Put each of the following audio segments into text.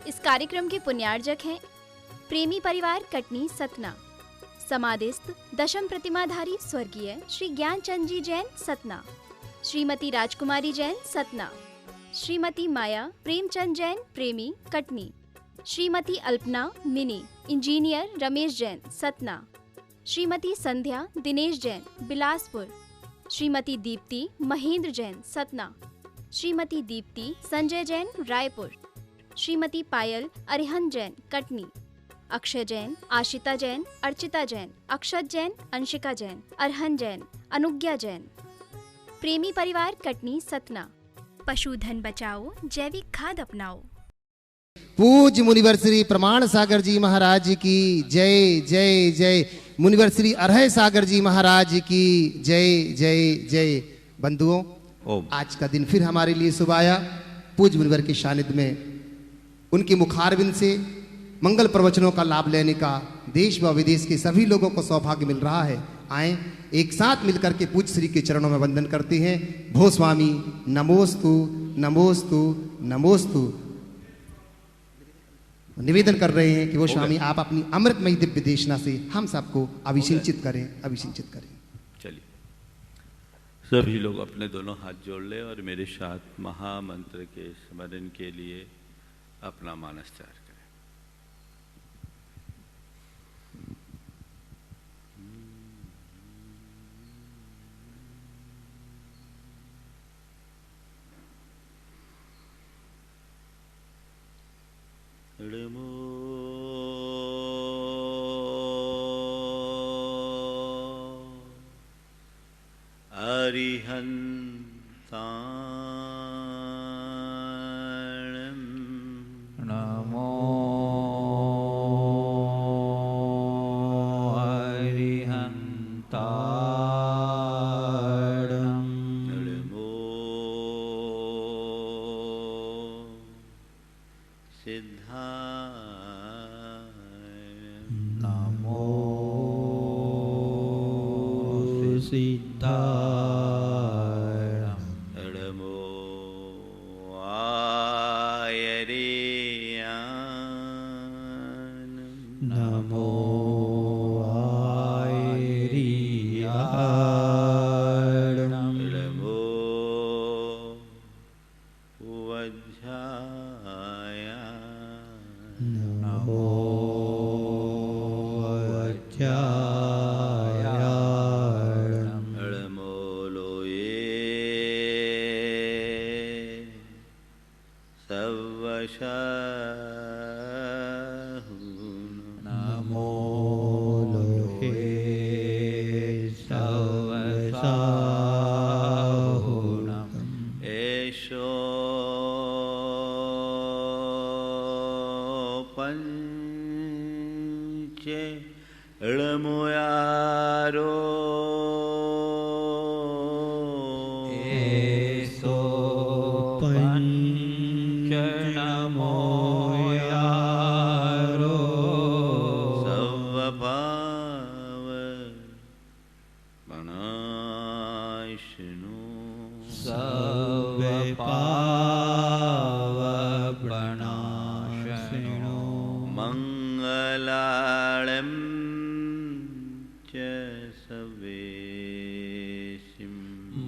इस कार्यक्रम के पुण्यार्जक हैं प्रेमी परिवार कटनी सतना, समाधिस्थ दशम प्रतिमाधारी स्वर्गीय श्री ज्ञानचंद जी जैन सतना, श्रीमती राजकुमारी जैन सतना, श्रीमती माया प्रेमचंद जैन प्रेमी कटनी, श्रीमती अल्पना मिनी इंजीनियर रमेश जैन सतना, श्रीमती संध्या दिनेश जैन बिलासपुर, श्रीमती दीप्ति महेंद्र जैन सतना, श्रीमती दीप्ति संजय जैन रायपुर, श्रीमती पायल अरिहंत जैन कटनी, अक्षय जैन, आशिता जैन, अर्चिता जैन, अक्षत जैन, अंशिका जैन, अरहन जैन, अनुज्ञा जैन। प्रेमी परिवार कटनी सतना। पशुधन बचाओ, जैविक खाद अपनाओ। पूज्य मुनिवर श्री प्रमाण सागर जी महाराज की जय जय जय। मुनिवर श्री अरहय सागर जी महाराज की जय जय जय। बंधुओं, आज का दिन फिर हमारे लिए शुभ आया। पूज्य मुनिवर के सानिध्य में उनके मुखारविंद से मंगल प्रवचनों का लाभ लेने का देश व विदेश के सभी लोगों को सौभाग्य मिल रहा है। आए एक साथ मिलकर के पूज्य श्री के चरणों में वंदन करते हैं। भो स्वामी नमोस्तु नमोस्तु नमोस्तु। निवेदन कर रहे हैं कि वो स्वामी आप अपनी अमृतमयी दिव्य देशना से हम सबको अभिषिंचित करें, अभिषिंचित करें। चलिए सभी लोग अपने दोनों हाथ जोड़ लें और मेरे साथ महामंत्र के स्मरण के लिए अपना मानसचार करें। नमो अरिहन्ताणं नमो अरिहन्ताणं नमो नमो सिद्धाय नमो आयर्यानं नमो आयर्याणं नमो वज्रायानं नमो वज्रायाणं नमो लोये सवशाहुनं नमो लोहे सवसाहुनं एषो पञ्च ळमुयारो एसो पञ्चनमो यारो सवभाव वनाशिनो सर्वपावप्रणाशिनो मङ्गलाळं च सवेशिं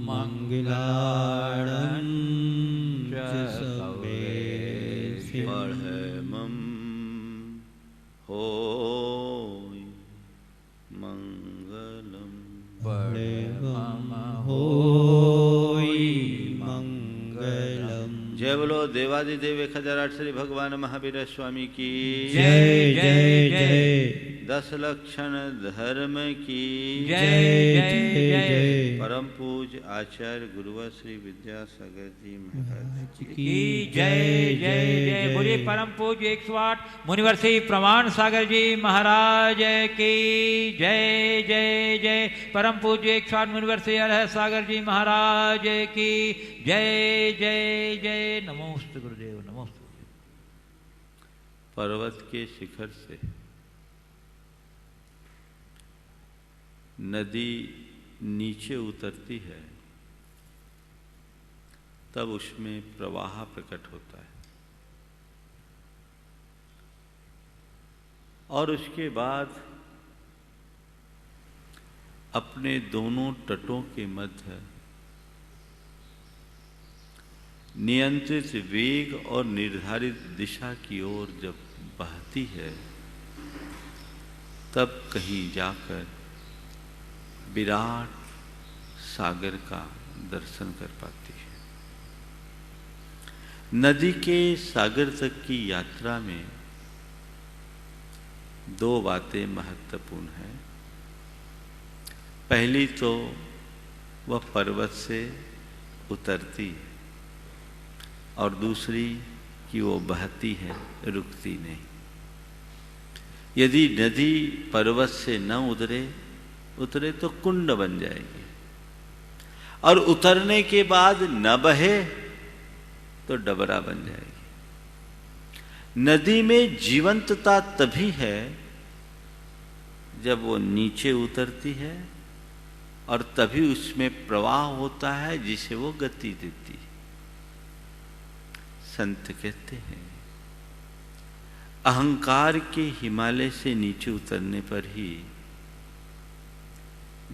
मङ्गलाणं च सवेशिं परमं होय मङ्गलम् परमं होय मङ्गलम्। जय बोलो देवादिदेव 1008 श्री भगवान महावीर स्वामी की जय जय जय। 10 लक्षण धर्म की जय जय जय। परम पूज्य आचार्य गुरुवर श्री विद्यासागर जी महाराज की जय जय जय। बोलिए परम पूज्य 108 मुनिवर श्री प्रमाण सागर जी महाराज की जय जय जय। परम पूज्य 108 मुनिवर श्री अरहय सागर जी महाराज की जय जय जय। नमोस्तु गुरुदेव, नमोस्तु। पर्वत के शिखर से नदी नीचे उतरती है तब उसमें प्रवाह प्रकट होता है। और उसके बाद अपने दोनों तटों के मध्य नियंत्रित वेग और निर्धारित दिशा की ओर जब बहती है, तब कहीं जाकर विराट सागर का दर्शन कर पाती है। नदी के सागर तक की यात्रा में दो बातें महत्वपूर्ण हैं। पहली तो वह पर्वत से उतरती है और दूसरी कि वो बहती है, रुकती नहीं। यदि नदी पर्वत से न उतरे तो कुंड बन जाएगी, और उतरने के बाद न बहे तो डबरा बन जाएगी। नदी में जीवंतता तभी है जब वो नीचे उतरती है, और तभी उसमें प्रवाह होता है जिसे वो गति देती है। संत कहते हैं अहंकार के हिमालय से नीचे उतरने पर ही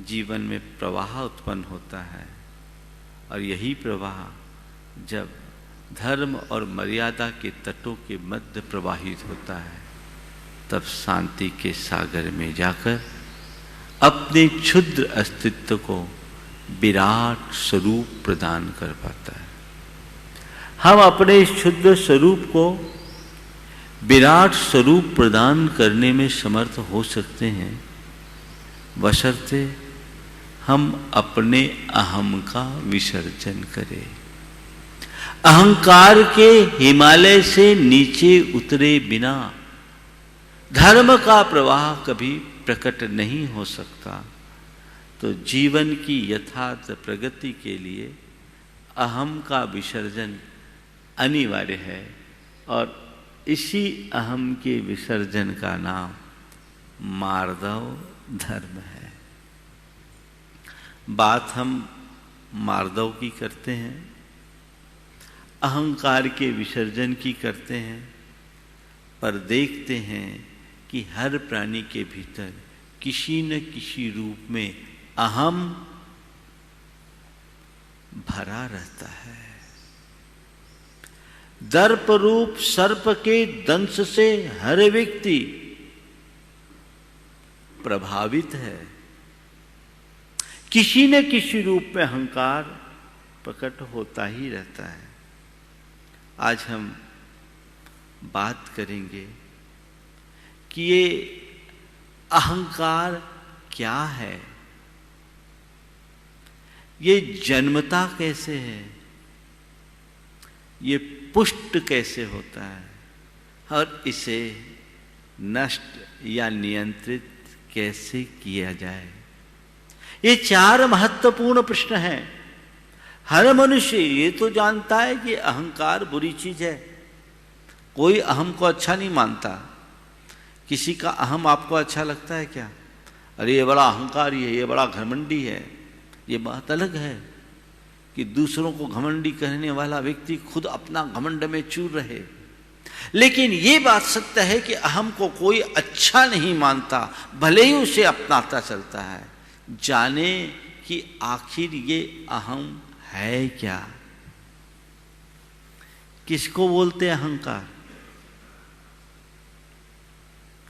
जीवन में प्रवाह उत्पन्न होता है, और यही प्रवाह जब धर्म और मर्यादा के तटों के मध्य प्रवाहित होता है, तब शांति के सागर में जाकर अपने क्षुद्र अस्तित्व को विराट स्वरूप प्रदान कर पाता है। हम अपने इस क्षुद्र स्वरूप को विराट स्वरूप प्रदान करने में समर्थ हो सकते हैं, बशर्ते हम अपने अहम का विसर्जन करें। अहंकार के हिमालय से नीचे उतरे बिना धर्म का प्रवाह कभी प्रकट नहीं हो सकता। तो जीवन की यथार्थ प्रगति के लिए अहम का विसर्जन अनिवार्य है, और इसी अहम के विसर्जन का नाम मार्दव धर्म है। बात हम मार्दव की करते हैं, अहंकार के विसर्जन की करते हैं, पर देखते हैं कि हर प्राणी के भीतर किसी न किसी रूप में अहम भरा रहता है। दर्प रूप सर्प के दंश से हर व्यक्ति प्रभावित है। किसी न किसी रूप में अहंकार प्रकट होता ही रहता है। आज हम बात करेंगे कि ये अहंकार क्या है, ये जन्मता कैसे है, ये पुष्ट कैसे होता है, और इसे नष्ट या नियंत्रित कैसे किया जाए। ये चार महत्वपूर्ण प्रश्न हैं। हर मनुष्य ये तो जानता है कि अहंकार बुरी चीज है, कोई अहम को अच्छा नहीं मानता। किसी का अहम आपको अच्छा लगता है क्या? अरे ये बड़ा अहंकारी है, ये बड़ा घमंडी है। ये बात अलग है कि दूसरों को घमंडी कहने वाला व्यक्ति खुद अपना घमंड में चूर रहे। लेकिन ये बात सत्य है कि अहम को कोई अच्छा नहीं मानता, भले ही उसे अपनाता चलता है। जाने कि आखिर ये अहम है क्या, किसको बोलते हैं अहंकार?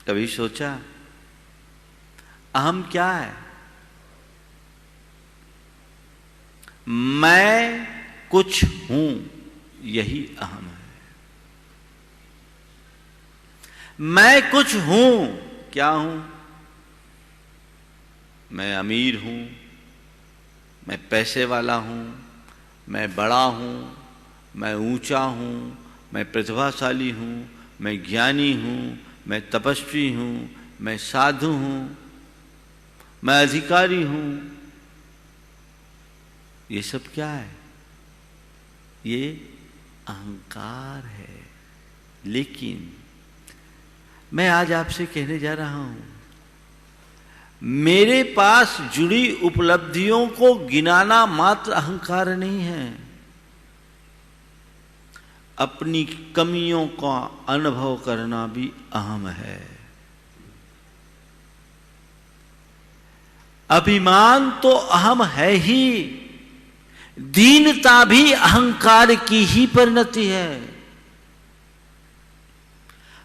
कभी सोचा अहम क्या है? मैं कुछ हूं, यही अहम है। मैं कुछ हूं, क्या हूं? मैं अमीर हूं, मैं पैसे वाला हूं, मैं बड़ा हूं, मैं ऊंचा हूं, मैं प्रतिभाशाली हूं, मैं ज्ञानी हूं, मैं तपस्वी हूं, मैं साधु हूं, मैं अधिकारी हूं। ये सब क्या है? ये अहंकार है। लेकिन मैं आज आपसे कहने जा रहा हूं, मेरे पास जुड़ी उपलब्धियों को गिनाना मात्र अहंकार नहीं है। अपनी कमियों का अनुभव करना भी अहम है। अभिमान तो अहम है ही, दीनता भी अहंकार की ही परिणति है।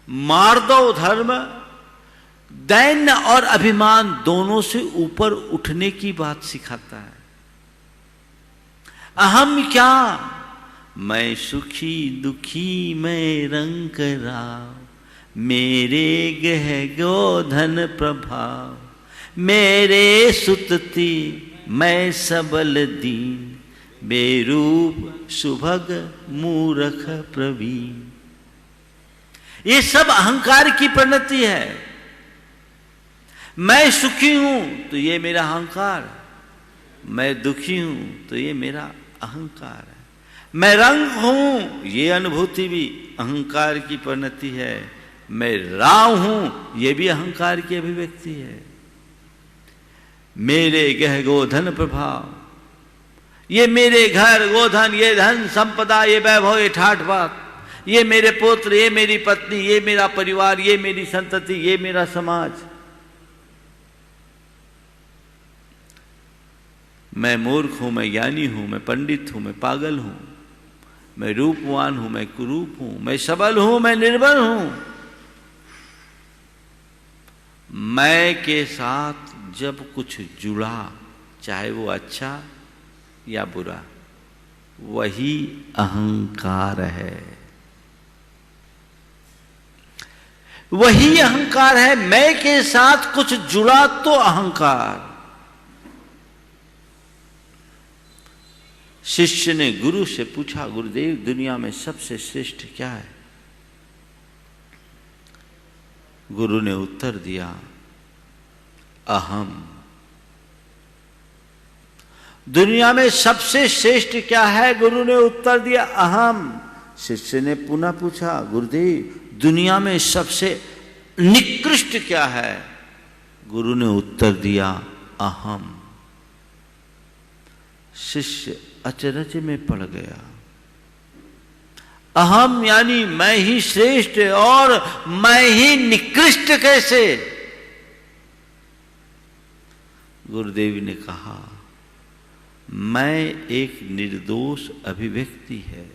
मार्दव धर्म दैन्य और अभिमान दोनों से ऊपर उठने की बात सिखाता है। अहम क्या, मैं सुखी दुखी मैं रंग राव, मेरे गह गोधन प्रभाव, मेरे सुतति मैं सबल दीन, बेरूप सुभग मूरख प्रवीण। ये सब अहंकार की परिणति है। मैं सुखी हूं तो ये मेरा अहंकार, मैं दुखी हूं तो ये मेरा अहंकार है। मैं रंग हूं, ये अनुभूति भी अहंकार की परिणति है। मैं राव हूं, ये भी अहंकार की अभिव्यक्ति है। मेरे गह गोधन प्रभाव, ये मेरे घर गोधन, ये धन संपदा, ये वैभव, ये ठाठ बात, ये मेरे पुत्र, ये मेरी पत्नी, ये मेरा परिवार, ये मेरी संतति, ये मेरा समाज। मैं मूर्ख हूं, मैं ज्ञानी हूं, मैं पंडित हूं, मैं पागल हूं, मैं रूपवान हूं, मैं कुरूप हूं, मैं सबल हूं, मैं निर्बल हूं। मैं के साथ जब कुछ जुड़ा, चाहे वो अच्छा या बुरा, वही अहंकार है। वही अहंकार है। मैं के साथ कुछ जुड़ा तो अहंकार। शिष्य ने गुरु से पूछा, गुरुदेव दुनिया में सबसे श्रेष्ठ क्या है? गुरु ने उत्तर दिया, अहम। दुनिया में सबसे श्रेष्ठ क्या है? गुरु ने उत्तर दिया, अहम। शिष्य ने पुनः पूछा, गुरुदेव दुनिया में सबसे निकृष्ट क्या है? गुरु ने उत्तर दिया, अहम। शिष्य अचरज में पड़ गया। अहम यानी मैं ही श्रेष्ठ और मैं ही निकृष्ट कैसे? गुरुदेव ने कहा, मैं एक निर्दोष अभिव्यक्ति है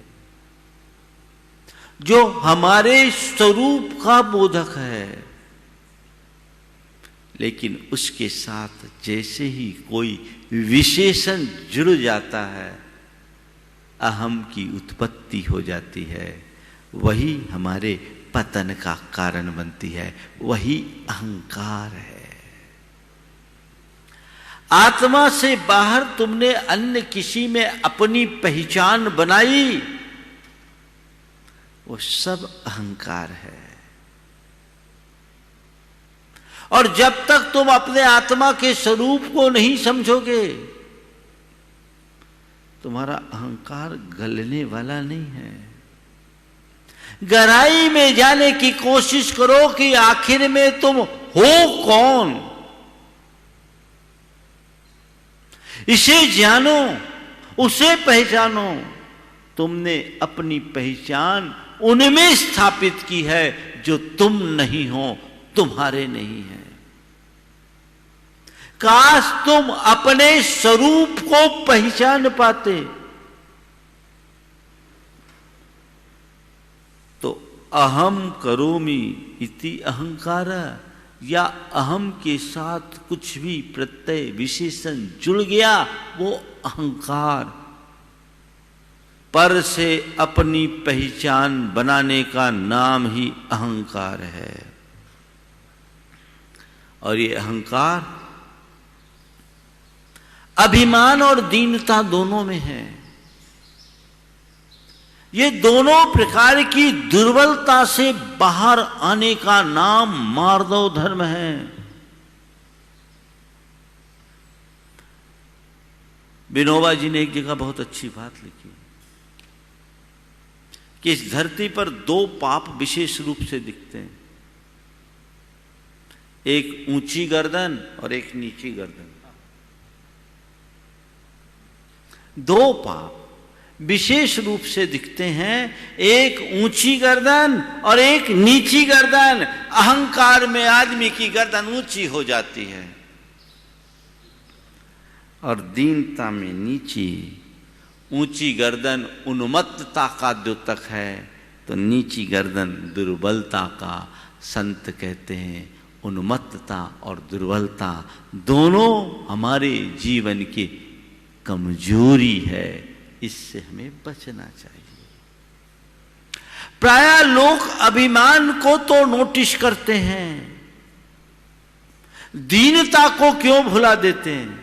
जो हमारे स्वरूप का बोधक है, लेकिन उसके साथ जैसे ही कोई विशेषण जुड़ जाता है, अहम की उत्पत्ति हो जाती है। वही हमारे पतन का कारण बनती है, वही अहंकार है। आत्मा से बाहर तुमने अन्य किसी में अपनी पहचान बनाई, वो सब अहंकार है। और जब तक तुम अपने आत्मा के स्वरूप को नहीं समझोगे, तुम्हारा अहंकार गलने वाला नहीं है। गहराई में जाने की कोशिश करो कि आखिर में तुम हो कौन। इसे जानो, उसे पहचानो। तुमने अपनी पहचान उनमें स्थापित की है जो तुम नहीं हो, तुम्हारे नहीं है। काश तुम अपने स्वरूप को पहचान पाते तो अहम करोमि इति अहंकार, या अहम के साथ कुछ भी प्रत्यय विशेषण जुड़ गया, वो अहंकार। पर से अपनी पहचान बनाने का नाम ही अहंकार है। और ये अहंकार अभिमान और दीनता दोनों में है। ये दोनों प्रकार की दुर्बलता से बाहर आने का नाम मार्दव धर्म है। विनोबा जी ने एक जगह बहुत अच्छी बात लिखी कि इस धरती पर दो पाप विशेष रूप से दिखते हैं, एक ऊंची गर्दन और एक नीची गर्दन। दो पाप विशेष रूप से दिखते हैं, एक ऊंची गर्दन और एक नीची गर्दन। अहंकार में आदमी की गर्दन ऊंची हो जाती है, और दीनता में नीची। ऊंची गर्दन उन्मत्तता का द्योतक है, तो नीची गर्दन दुर्बलता का। संत कहते हैं उन्मत्तता और दुर्बलता दोनों हमारे जीवन की कमजोरी है, इससे हमें बचना चाहिए। प्रायः लोग अभिमान को तो नोटिस करते हैं, दीनता को क्यों भुला देते हैं?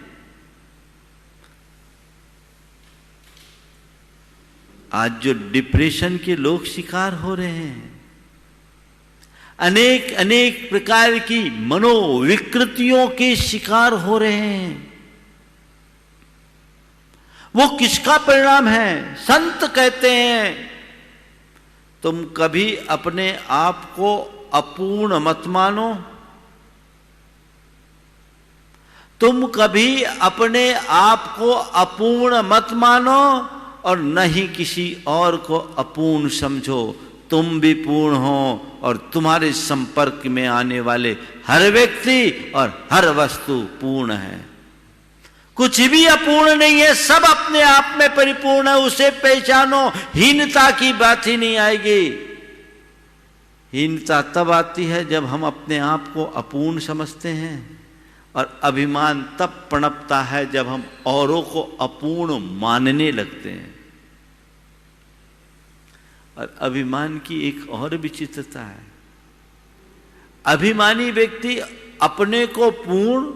आज जो डिप्रेशन के लोग शिकार हो रहे हैं, अनेक अनेक प्रकार की मनोविकृतियों के शिकार हो रहे हैं, वो किसका परिणाम है? संत कहते हैं तुम कभी अपने आप को अपूर्ण मत मानो, तुम कभी अपने आप को अपूर्ण मत मानो और न ही किसी और को अपूर्ण समझो। तुम भी पूर्ण हो और तुम्हारे संपर्क में आने वाले हर व्यक्ति और हर वस्तु पूर्ण है। कुछ भी अपूर्ण नहीं है, सब अपने आप में परिपूर्ण है, उसे पहचानो। हीनता की बात ही नहीं आएगी। हीनता तब आती है जब हम अपने आप को अपूर्ण समझते हैं, और अभिमान तब पनपता है जब हम औरों को अपूर्ण मानने लगते हैं। और अभिमान की एक और विचित्रता है, अभिमानी व्यक्ति अपने को पूर्ण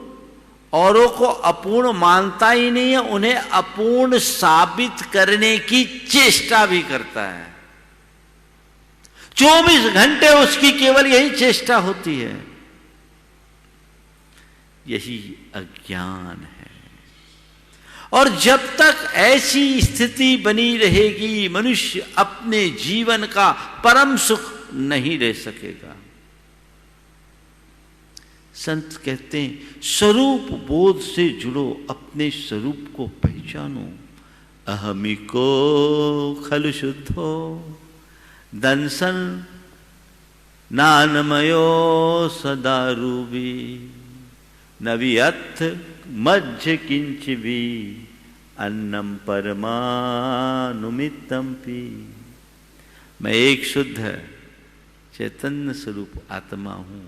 औरों को अपूर्ण मानता ही नहीं है, उन्हें अपूर्ण साबित करने की चेष्टा भी करता है। 24 घंटे उसकी केवल यही चेष्टा होती है। यही अज्ञान है। और जब तक ऐसी स्थिति बनी रहेगी, मनुष्य अपने जीवन का परम सुख नहीं ले सकेगा। संत कहते हैं स्वरूप बोध से जुड़ो, अपने स्वरूप को पहचानो। अहमिको खलु शुद्धो दंसन नानमयो सदा रूबी नवियथ मध्य किंच भी अन्नम परमानुमितम पी। मैं एक शुद्ध चैतन्य स्वरूप आत्मा हूं,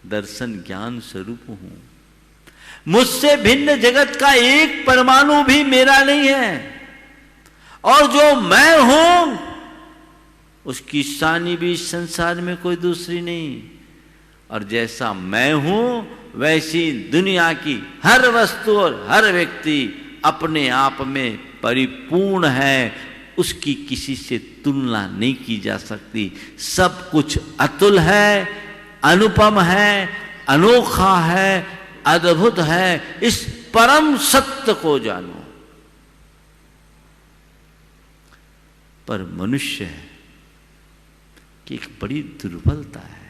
दर्शन ज्ञान स्वरूप हूं। मुझसे भिन्न जगत का एक परमाणु भी मेरा नहीं है, और जो मैं हूं उसकी सानी भी संसार में कोई दूसरी नहीं। और जैसा मैं हूं वैसी दुनिया की हर वस्तु और हर व्यक्ति अपने आप में परिपूर्ण है, उसकी किसी से तुलना नहीं की जा सकती। सब कुछ अतुल है, अनुपम है, अनोखा है, अद्भुत है। इस परम सत्य को जानो। पर मनुष्य की एक बड़ी दुर्बलता है,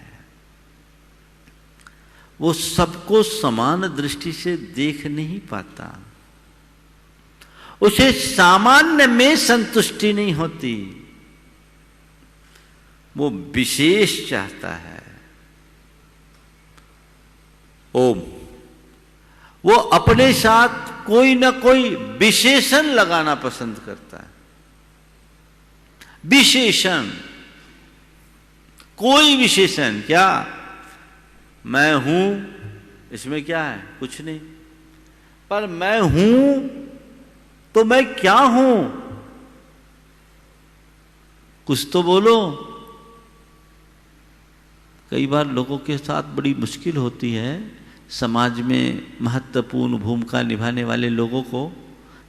वो सबको समान दृष्टि से देख नहीं पाता। उसे सामान्य में संतुष्टि नहीं होती, वो विशेष चाहता है। ओम, वो अपने साथ कोई ना कोई विशेषण लगाना पसंद करता है। विशेषण, कोई विशेषण। क्या मैं हूं, इसमें क्या है? कुछ नहीं। पर मैं हूं तो मैं क्या हूं? कुछ तो बोलो। कई बार लोगों के साथ बड़ी मुश्किल होती है। समाज में महत्वपूर्ण भूमिका निभाने वाले लोगों को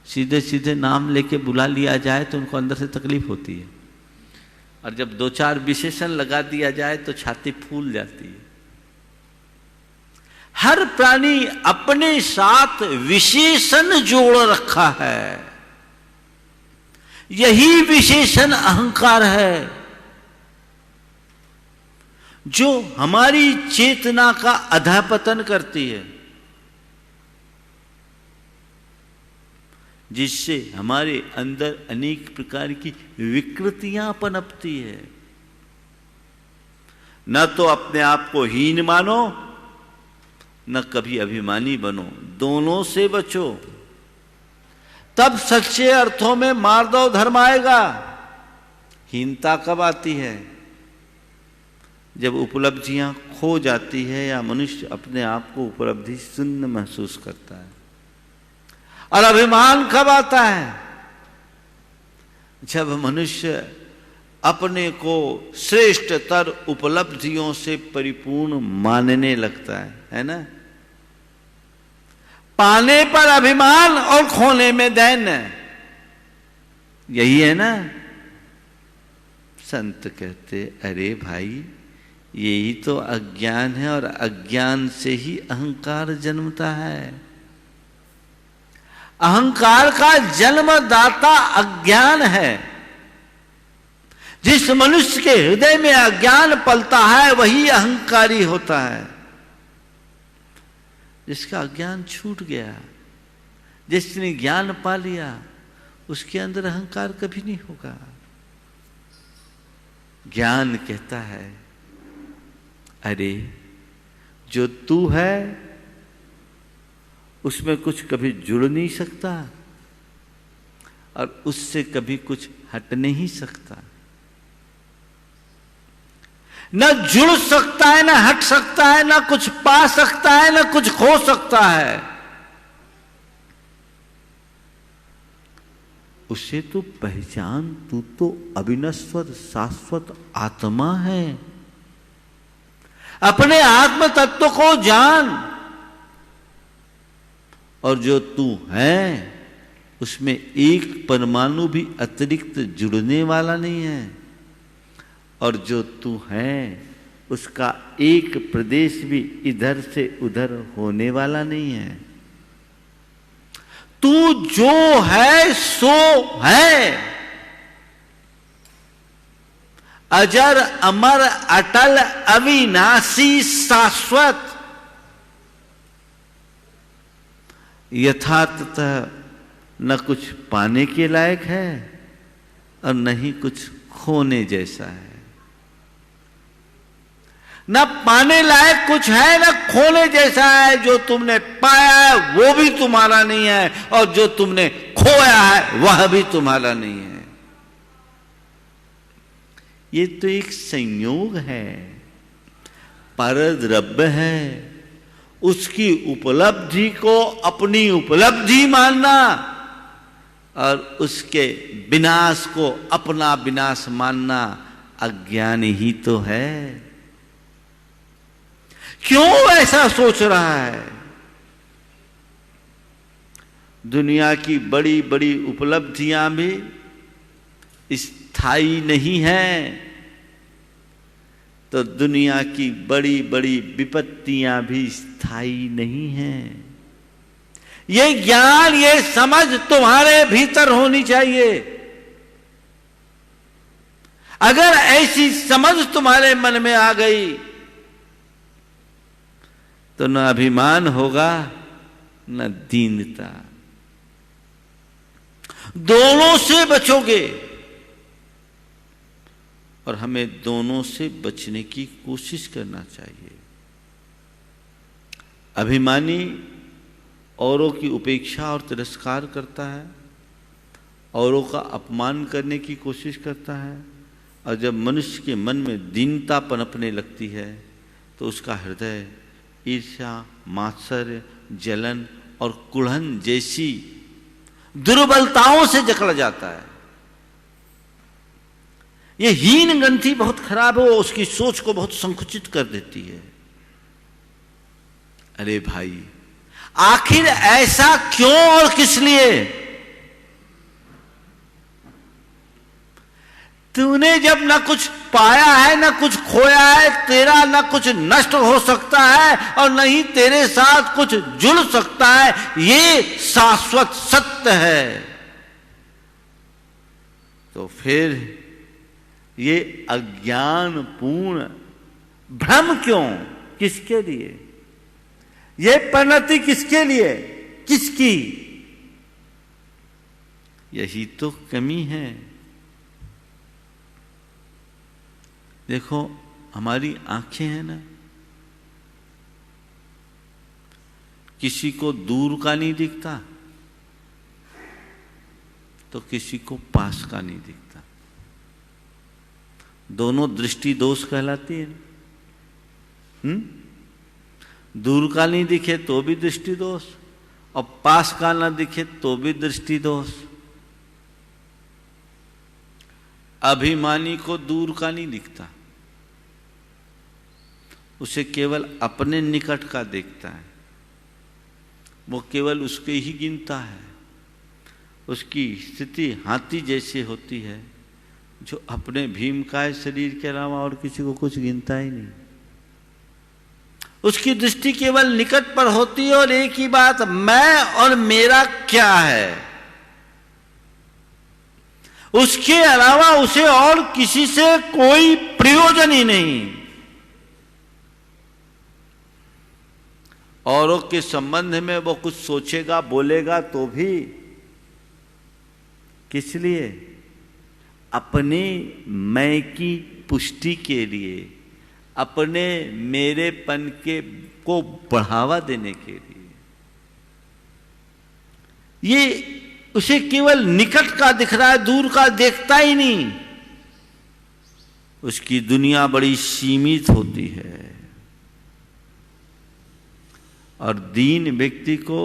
सीधे सीधे नाम लेके बुला लिया जाए तो उनको अंदर से तकलीफ होती है, और जब 2-4 विशेषण लगा दिया जाए तो छाती फूल जाती है। हर प्राणी अपने साथ विशेषण जोड़ रखा है। यही विशेषण अहंकार है, जो हमारी चेतना का अधःपतन करती है, जिससे हमारे अंदर अनेक प्रकार की विकृतियां पनपती है। न तो अपने आप को हीन मानो, न कभी अभिमानी बनो, दोनों से बचो। तब सच्चे अर्थों में मार्दव धर्म आएगा। हीनता कब आती है? जब उपलब्धियां खो जाती है या मनुष्य अपने आप को उपलब्धि शून्य महसूस करता है। और अभिमान कब आता है? जब मनुष्य अपने को श्रेष्ठतर उपलब्धियों से परिपूर्ण मानने लगता है ना। पाने पर अभिमान और खोने में दैन्य, यही है ना। संत कहते अरे भाई यही तो अज्ञान है, और अज्ञान से ही अहंकार जन्मता है। अहंकार का जन्मदाता अज्ञान है। जिस मनुष्य के हृदय में अज्ञान पलता है वही अहंकारी होता है। जिसका अज्ञान छूट गया, जिसने ज्ञान पा लिया, उसके अंदर अहंकार कभी नहीं होगा। ज्ञान कहता है अरे जो तू है उसमें कुछ कभी जुड़ नहीं सकता और उससे कभी कुछ हट नहीं सकता। न जुड़ सकता है, न हट सकता है, न कुछ पा सकता है, न कुछ खो सकता है। उसे तो पहचान, तू तो अविनश्वर शाश्वत आत्मा है। अपने आत्म तत्व को जान, और जो तू है उसमें एक परमाणु भी अतिरिक्त जुड़ने वाला नहीं है, और जो तू है उसका एक प्रदेश भी इधर से उधर होने वाला नहीं है। तू जो है सो है, अजर अमर अटल अविनाशी शाश्वत। यथार्थतः न कुछ पाने के लायक है और न ही कुछ खोने जैसा है। न पाने लायक कुछ है, न खोने जैसा है। जो तुमने पाया है वो भी तुम्हारा नहीं है, और जो तुमने खोया है वह भी तुम्हारा नहीं है। ये तो एक संयोग है। परद्रव्य है, उसकी उपलब्धि को अपनी उपलब्धि मानना और उसके विनाश को अपना विनाश मानना अज्ञान ही तो है। क्यों ऐसा सोच रहा है? दुनिया की बड़ी बड़ी उपलब्धियां भी स्थायी नहीं है, तो दुनिया की बड़ी बड़ी विपत्तियां भी स्थायी नहीं हैं। ये ज्ञान, ये समझ तुम्हारे भीतर होनी चाहिए। अगर ऐसी समझ तुम्हारे मन में आ गई तो न अभिमान होगा न दीनता। दोनों से बचोगे, और हमें दोनों से बचने की कोशिश करना चाहिए। अभिमानी औरों की उपेक्षा और तिरस्कार करता है, औरों का अपमान करने की कोशिश करता है, और जब मनुष्य के मन में दीनता पनपने लगती है तो उसका हृदय ईर्ष्या, मात्सर्य, जलन और कुढ़न जैसी दुर्बलताओं से जकड़ जाता है। ये हीन ग्रंथि बहुत खराब है, वो उसकी सोच को बहुत संकुचित कर देती है। अरे भाई आखिर ऐसा क्यों और किस लिए? तूने जब न कुछ पाया है न कुछ खोया है, तेरा न कुछ नष्ट हो सकता है और न ही तेरे साथ कुछ जुड़ सकता है। ये शाश्वत सत्य है। तो फिर ये अज्ञानपूर्ण भ्रम क्यों? किसके लिए? ये परिणति किसके लिए? किसकी? यही तो कमी है। देखो हमारी आंखें हैं ना, किसी को दूर का नहीं दिखता, तो किसी को पास का नहीं दिखता। दोनों दृष्टि दोष कहलाती है। दूर का नहीं दिखे तो भी दृष्टि दोष, और पास का ना दिखे तो भी दृष्टि दोष। अभिमानी को दूर का नहीं दिखता, उसे केवल अपने निकट का देखता है, वो केवल उसके ही गिनता है। उसकी स्थिति हाथी जैसी होती है जो अपने भीमकाय शरीर के अलावा और किसी को कुछ गिनता ही नहीं। उसकी दृष्टि केवल निकट पर होती है और एक ही बात, मैं और मेरा क्या है। उसके अलावा उसे और किसी से कोई प्रयोजन ही नहीं। औरों के संबंध में वो कुछ सोचेगा बोलेगा तो भी किस लिए? अपने मैं की पुष्टि के लिए, अपने मेरेपन के को बढ़ावा देने के लिए। ये उसे केवल निकट का दिख रहा है, दूर का देखता ही नहीं। उसकी दुनिया बड़ी सीमित होती है। और दीन व्यक्ति को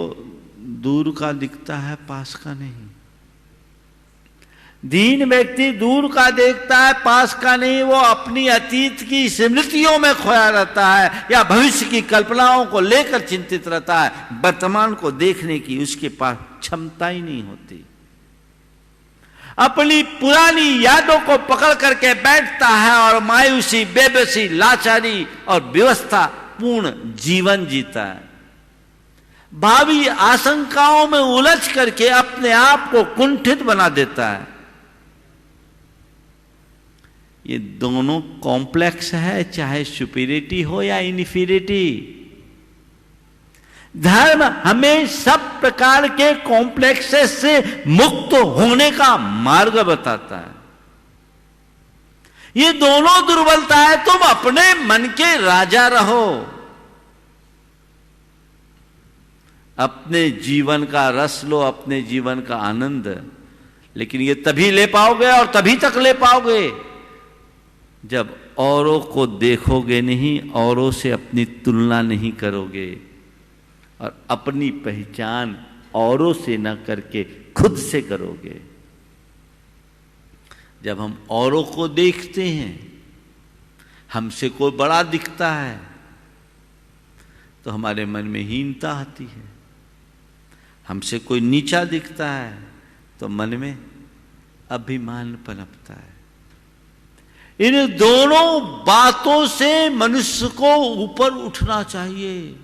दूर का दिखता है, पास का नहीं। दीन व्यक्ति दूर का देखता है, पास का नहीं। वो अपनी अतीत की स्मृतियों में खोया रहता है या भविष्य की कल्पनाओं को लेकर चिंतित रहता है। वर्तमान को देखने की उसके पास क्षमता ही नहीं होती। अपनी पुरानी यादों को पकड़ करके बैठता है और मायूसी, बेबसी, लाचारी और व्यवस्था पूर्ण जीवन जीता है। भावी आशंकाओं में उलझ करके अपने आप को कुंठित बना देता है। ये दोनों कॉम्प्लेक्स है, चाहे सुपीरियरिटी हो या इन्फीरियरिटी। धर्म हमें सब प्रकार के कॉम्प्लेक्सेस से मुक्त होने का मार्ग बताता है। ये दोनों दुर्बलता है, तुम अपने मन के राजा रहो। अपने जीवन का रस लो, अपने जीवन का आनंद। लेकिन ये तभी ले पाओगे और तभी तक ले पाओगे जब औरों को देखोगे नहीं, औरों से अपनी तुलना नहीं करोगे और अपनी पहचान औरों से न करके खुद से करोगे। जब हम औरों को देखते हैं, हमसे कोई बड़ा दिखता है तो हमारे मन में हीनता आती है। हमसे कोई नीचा दिखता है तो मन में अभिमान पनपता है। इन दोनों बातों से मनुष्य को ऊपर उठना चाहिए।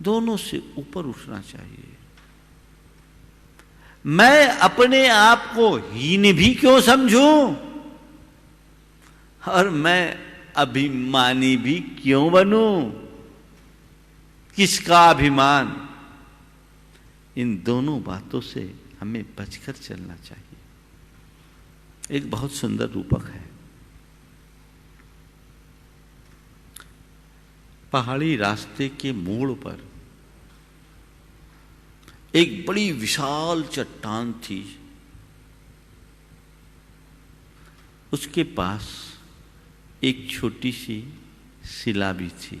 दोनों से ऊपर उठना चाहिए। मैं अपने आप को हीन भी क्यों समझूं और मैं अभिमानी भी क्यों बनूं? किसका अभिमान? इन दोनों बातों से हमें बचकर चलना चाहिए। एक बहुत सुंदर रूपक है। पहाड़ी रास्ते के मोड़ पर एक बड़ी विशाल चट्टान थी। उसके पास एक छोटी सी शिला भी थी।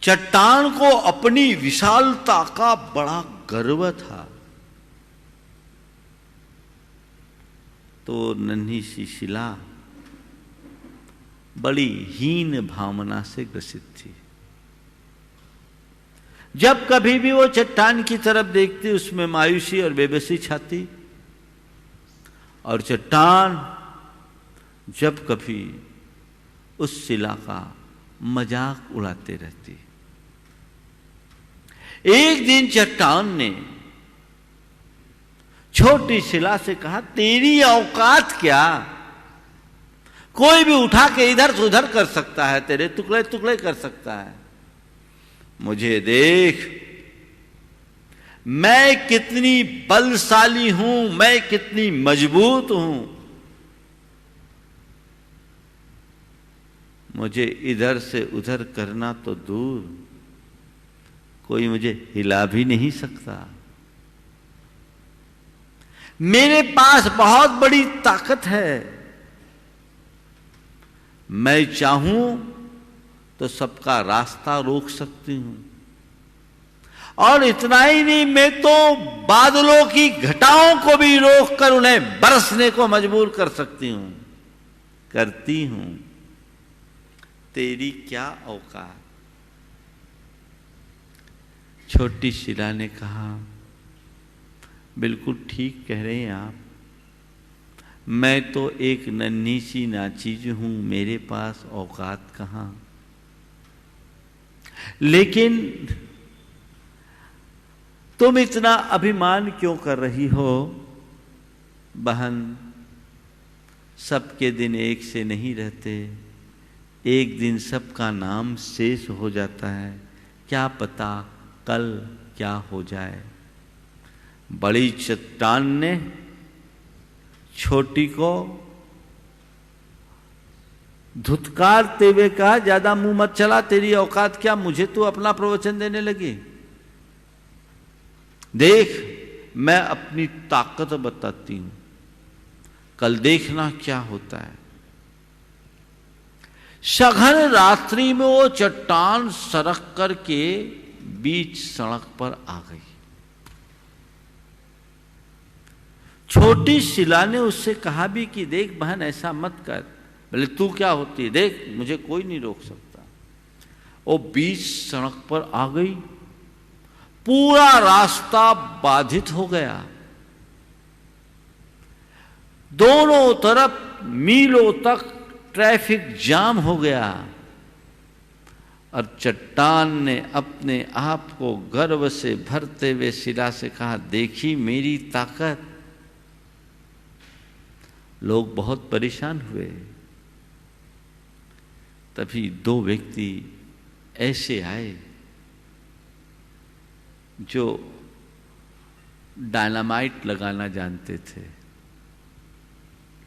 चट्टान को अपनी विशालता का बड़ा गर्व था। तो नन्ही सी शिला बड़ी हीन भावना से ग्रसित थी। जब कभी भी वो चट्टान की तरफ देखती, उसमें मायूसी और बेबसी छाती। और चट्टान जब कभी उस शिला का मजाक उड़ाते रहती। एक दिन चट्टान ने छोटी शिला से कहा, तेरी औकात क्या? कोई भी उठा के इधर से उधर कर सकता है, तेरे टुकड़े टुकड़े कर सकता है। मुझे देख, मैं कितनी बलशाली हूं, मैं कितनी मजबूत हूं। मुझे इधर से उधर करना तो दूर, कोई मुझे हिला भी नहीं सकता। मेरे पास बहुत बड़ी ताकत है। मैं चाहूं तो सबका रास्ता रोक सकती हूं, और इतना ही नहीं, मैं तो बादलों की घटाओं को भी रोककर उन्हें बरसने को मजबूर कर सकती हूं, करती हूं। तेरी क्या औकात। छोटी शिला ने कहा, बिल्कुल ठीक कह रहे हैं आप, मैं तो एक नन्ही सी नाचीज हूं, मेरे पास औकात कहां। लेकिन तुम इतना अभिमान क्यों कर रही हो बहन? सबके दिन एक से नहीं रहते, एक दिन सबका नाम शेष हो जाता है, क्या पता कल क्या हो जाए। बड़ी चट्टान ने छोटी को धुतकारते हुए कहा, ज्यादा मुंह मत चला, तेरी औकात क्या, मुझे तू अपना प्रवचन देने लगी। देख, मैं अपनी ताकत बताती हूं, कल देखना क्या होता है। सघन रात्रि में वो चट्टान सरक करके बीच सड़क पर आ गई। छोटी शिला ने उससे कहा भी कि देख बहन, ऐसा मत कर। बोले तू क्या होती है, देख मुझे कोई नहीं रोक सकता। वो बीच सड़क पर आ गई, पूरा रास्ता बाधित हो गया, दोनों तरफ मीलों तक ट्रैफिक जाम हो गया। और चट्टान ने अपने आप को गर्व से भरते हुए शिला से कहा, देखी मेरी ताकत। लोग बहुत परेशान हुए। तभी दो व्यक्ति ऐसे आए जो डायनामाइट लगाना जानते थे,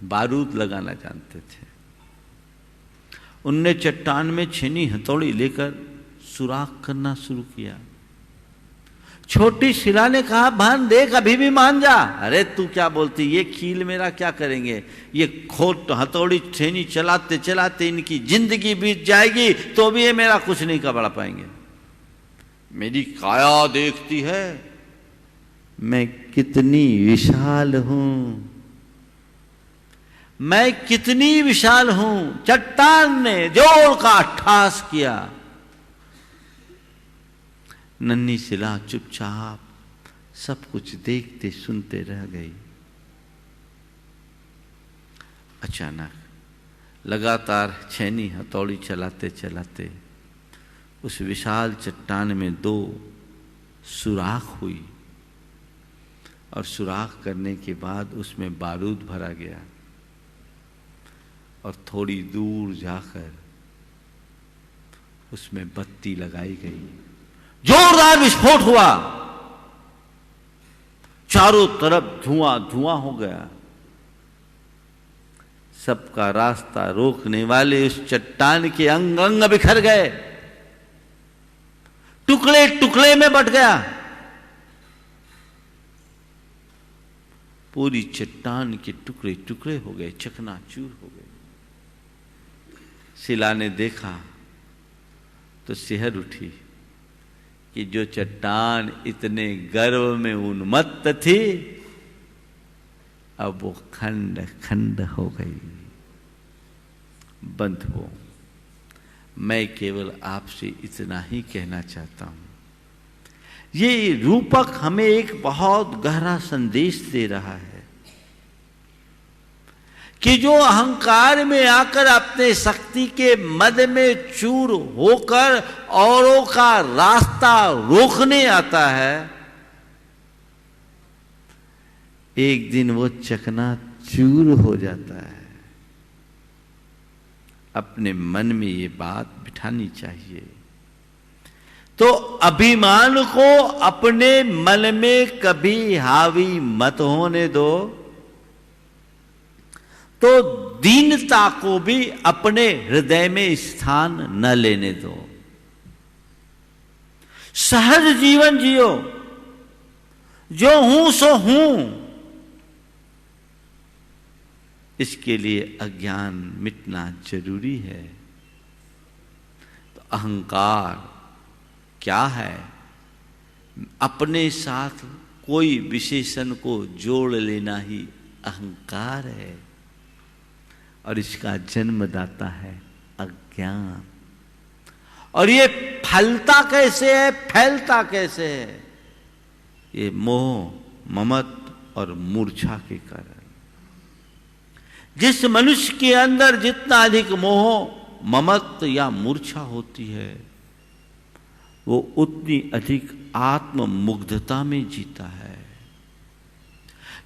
बारूद लगाना जानते थे। उनने चट्टान में छेनी हथौड़ी लेकर सुराख करना शुरू किया। छोटी शिला ने कहा, बहन देख अभी भी मान जा। अरे तू क्या बोलती, ये कील मेरा क्या करेंगे, ये खोट हथौड़ी छेनी चलाते चलाते इनकी जिंदगी बीत जाएगी तो भी ये मेरा कुछ नहीं कर पाएंगे। मेरी काया देखती है, मैं कितनी विशाल हूं, मैं कितनी विशाल हूं। चट्टान ने जोर का ठास किया। नन्ही शिला चुपचाप सब कुछ देखते सुनते रह गई। अचानक लगातार छेनी हथौड़ी चलाते चलाते उस विशाल चट्टान में दो सुराख हुई, और सुराख करने के बाद उसमें बारूद भरा गया, और थोड़ी दूर जाकर उसमें बत्ती लगाई गई। जोरदार विस्फोट हुआ, चारों तरफ धुआं धुआं हो गया। सबका रास्ता रोकने वाले उस चट्टान के अंग अंग बिखर गए, टुकड़े टुकड़े में बट गया। पूरी चट्टान के टुकड़े टुकड़े हो गए, चकनाचूर हो गए। शिला ने देखा तो सिहर उठी कि जो चट्टान इतने गर्व में उन्मत्त थी, अब वो खंड खंड हो गई। बंधुओं, मैं केवल आपसे इतना ही कहना चाहता हूं, ये रूपक हमें एक बहुत गहरा संदेश दे रहा है कि जो अहंकार में आकर अपने शक्ति के मद में चूर होकर औरों का रास्ता रोकने आता है, एक दिन वो चकनाचूर हो जाता है। अपने मन में ये बात बिठानी चाहिए। तो अभिमान को अपने मन में कभी हावी मत होने दो, तो दीनता को भी अपने हृदय में स्थान न लेने दो। सहज जीवन जियो, जो हूं सो हूं। इसके लिए अज्ञान मिटना जरूरी है। तो अहंकार क्या है? अपने साथ कोई विशेषण को जोड़ लेना ही अहंकार है, और इसका जन्मदाता है अज्ञान। और ये फलता कैसे है, फैलता कैसे है? ये मोह, ममत्व और मूर्छा के कारण। जिस मनुष्य के अंदर जितना अधिक मोह, ममत्व या मूर्छा होती है, वो उतनी अधिक आत्म मुग्धता में जीता है।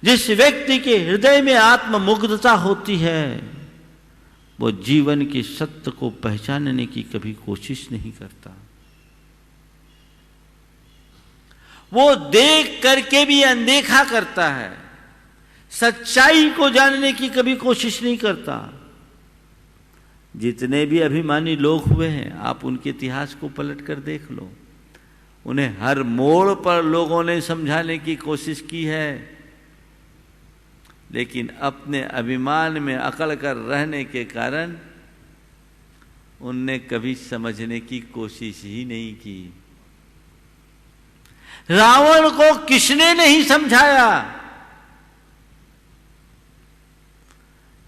जिस व्यक्ति के हृदय में आत्म मुग्धता होती है, वो जीवन के सत्य को पहचानने की कभी कोशिश नहीं करता। वो देख करके भी अनदेखा करता है, सच्चाई को जानने की कभी कोशिश नहीं करता। जितने भी अभिमानी लोग हुए हैं, आप उनके इतिहास को पलट कर देख लो। उन्हें हर मोड़ पर लोगों ने समझाने की कोशिश की है, लेकिन अपने अभिमान में अकड़ कर रहने के कारण उनने कभी समझने की कोशिश ही नहीं की। रावण को किसने नहीं समझाया,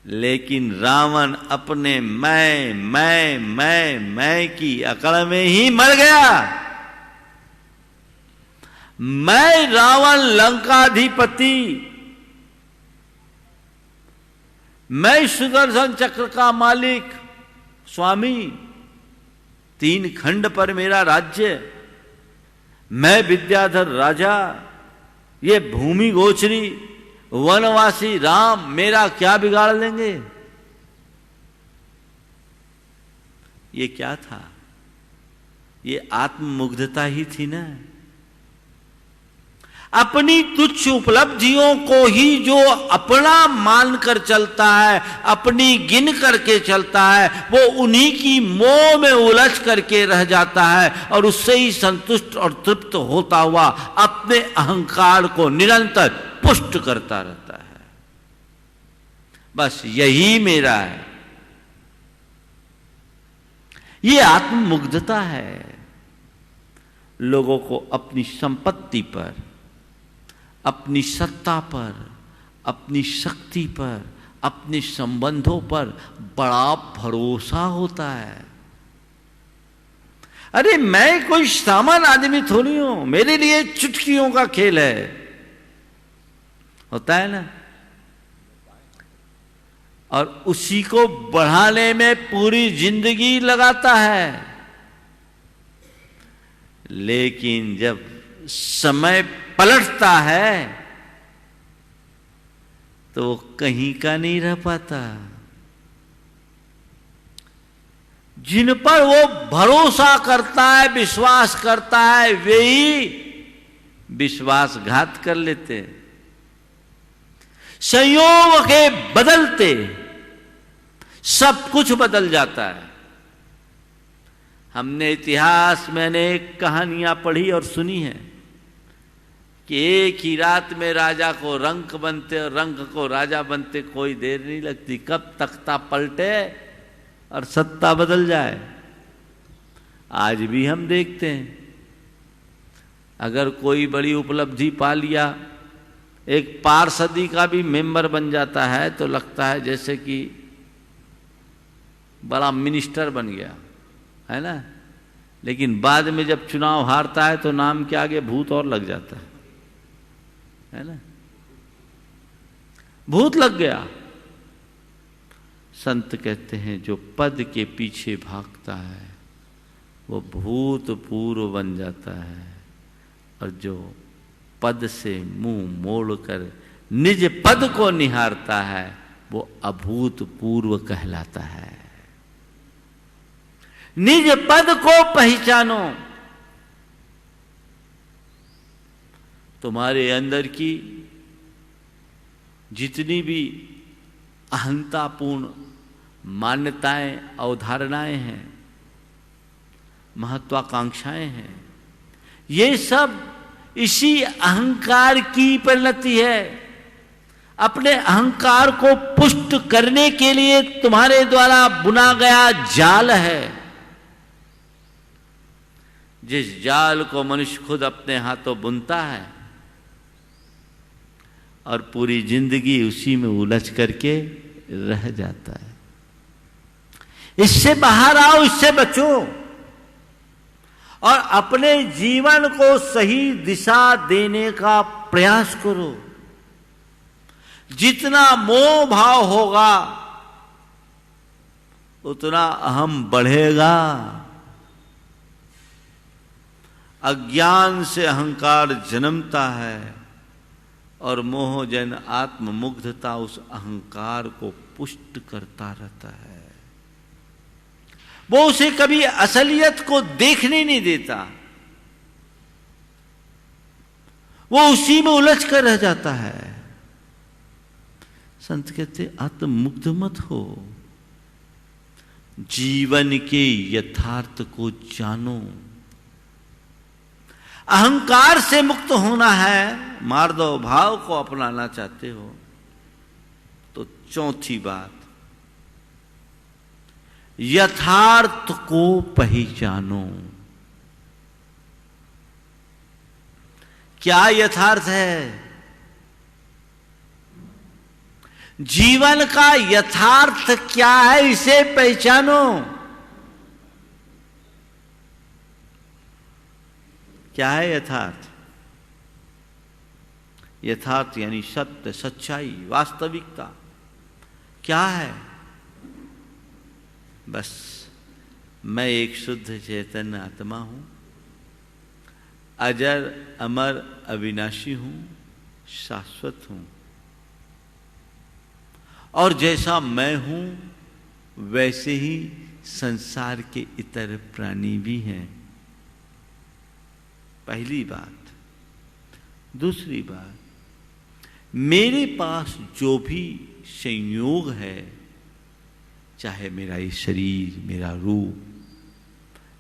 लेकिन रावण अपने मैं की अकड़ में ही मर गया। मैं रावण लंकाधिपति, मैं सुदर्शन चक्र का मालिक, स्वामी, 3 खंड पर मेरा राज्य, मैं विद्याधर राजा, ये भूमि गोचरी वनवासी राम मेरा क्या बिगाड़ लेंगे? ये क्या था? ये आत्ममुग्धता ही थी ना। अपनी तुच्छ उपलब्धियों को ही जो अपना मानकर चलता है, अपनी गिन करके चलता है, वो उन्हीं की मोह में उलझ करके रह जाता है, और उससे ही संतुष्ट और तृप्त होता हुआ अपने अहंकार को निरंतर पुष्ट करता रहता है। बस यही मेरा है। ये आत्ममुग्धता है। लोगों को अपनी संपत्ति पर, अपनी सत्ता पर, अपनी शक्ति पर, अपने संबंधों पर बड़ा भरोसा होता है। अरे मैं कोई सामान्य आदमी थोड़ी हूं, मेरे लिए चुटकियों का खेल है, होता है ना। और उसी को बढ़ाने में पूरी जिंदगी लगाता है। लेकिन जब समय पलटता है तो वो कहीं का नहीं रह पाता। जिन पर वो भरोसा करता है, विश्वास करता है, वे ही विश्वासघात कर लेते। संयोग के बदलते सब कुछ बदल जाता है। हमने इतिहास में अनेक कहानियां पढ़ी और सुनी है कि एक ही रात में राजा को रंक बनते और रंक को राजा बनते कोई देर नहीं लगती। कब तख्ता पलटे और सत्ता बदल जाए। आज भी हम देखते हैं, अगर कोई बड़ी उपलब्धि पा लिया, एक पार्षदी का भी मेंबर बन जाता है, तो लगता है जैसे कि बड़ा मिनिस्टर बन गया, है ना। लेकिन बाद में जब चुनाव हारता है तो नाम के आगे भूत और लग जाता है ना। भूत लग गया। संत कहते हैं जो पद के पीछे भागता है वो भूतपूर्व बन जाता है, और जो पद से मुंह मोड़कर निज पद को निहारता है वो अभूतपूर्व कहलाता है। निज पद को पहचानो। तुम्हारे अंदर की जितनी भी अहंतापूर्ण मान्यताएं, अवधारणाएं हैं, महत्वाकांक्षाएं हैं, ये सब इसी अहंकार की परिणति है। अपने अहंकार को पुष्ट करने के लिए तुम्हारे द्वारा बुना गया जाल है, जिस जाल को मनुष्य खुद अपने हाथों बुनता है और पूरी जिंदगी उसी में उलझ करके रह जाता है। इससे बाहर आओ, इससे बचो और अपने जीवन को सही दिशा देने का प्रयास करो। जितना मोह भाव होगा उतना अहम बढ़ेगा। अज्ञान से अहंकार जन्मता है और मोहजन आत्ममुग्धता उस अहंकार को पुष्ट करता रहता है। वो उसे कभी असलियत को देखने नहीं देता, वो उसी में उलझ कर रह जाता है। संत कहते आत्ममुग्ध मत हो, जीवन के यथार्थ को जानो। अहंकार से मुक्त होना है, मार्दव भाव को अपनाना चाहते हो तो चौथी बात, यथार्थ को पहचानो। क्या यथार्थ है? जीवन का यथार्थ क्या है, इसे पहचानो। क्या है यथार्थ? यथार्थ यानी सत्य, सच्चाई, वास्तविकता क्या है? बस मैं एक शुद्ध चैतन्य आत्मा हूं, अजर अमर अविनाशी हूं, शाश्वत हूं और जैसा मैं हूं वैसे ही संसार के इतर प्राणी भी हैं। पहली बात। दूसरी बात, मेरे पास जो भी संयोग है, चाहे मेरा ये शरीर, मेरा रूप,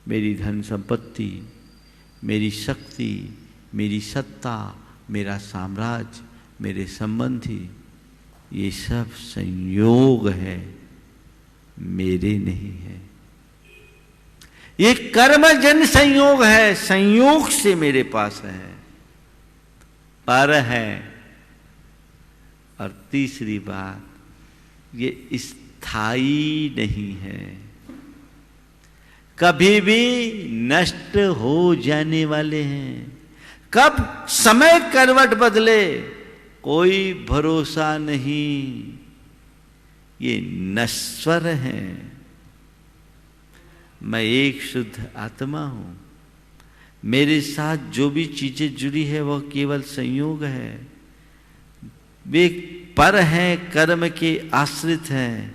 मेरी धन संपत्ति, मेरी शक्ति, मेरी सत्ता, मेरा साम्राज्य, मेरे संबंधी, ये सब संयोग है, मेरे नहीं है। ये कर्मजन्य संयोग है, संयोग से मेरे पास है, पर है। और तीसरी बात, ये स्थायी नहीं है, कभी भी नष्ट हो जाने वाले हैं। कब समय करवट बदले कोई भरोसा नहीं, ये नश्वर हैं। मैं एक शुद्ध आत्मा हूं, मेरे साथ जो भी चीजें जुड़ी है वह केवल संयोग है, वे पर हैं, कर्म के आश्रित हैं।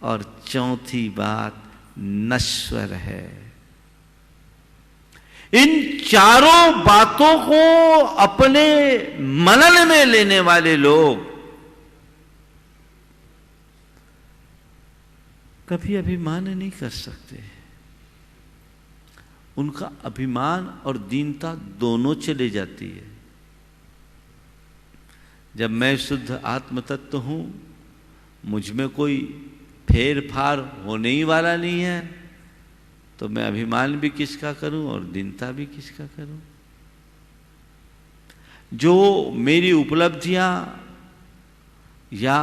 और चौथी बात, नश्वर है। इन चारों बातों को अपने मनन में लेने वाले लोग कभी अभिमान नहीं कर सकते। उनका अभिमान और दीनता दोनों चले जाती है। जब मैं शुद्ध आत्म तत्व हूं, मुझ में कोई फेर फार होने ही वाला नहीं है, तो मैं अभिमान भी किसका करूं और दीनता भी किसका करूं। जो मेरी उपलब्धियां या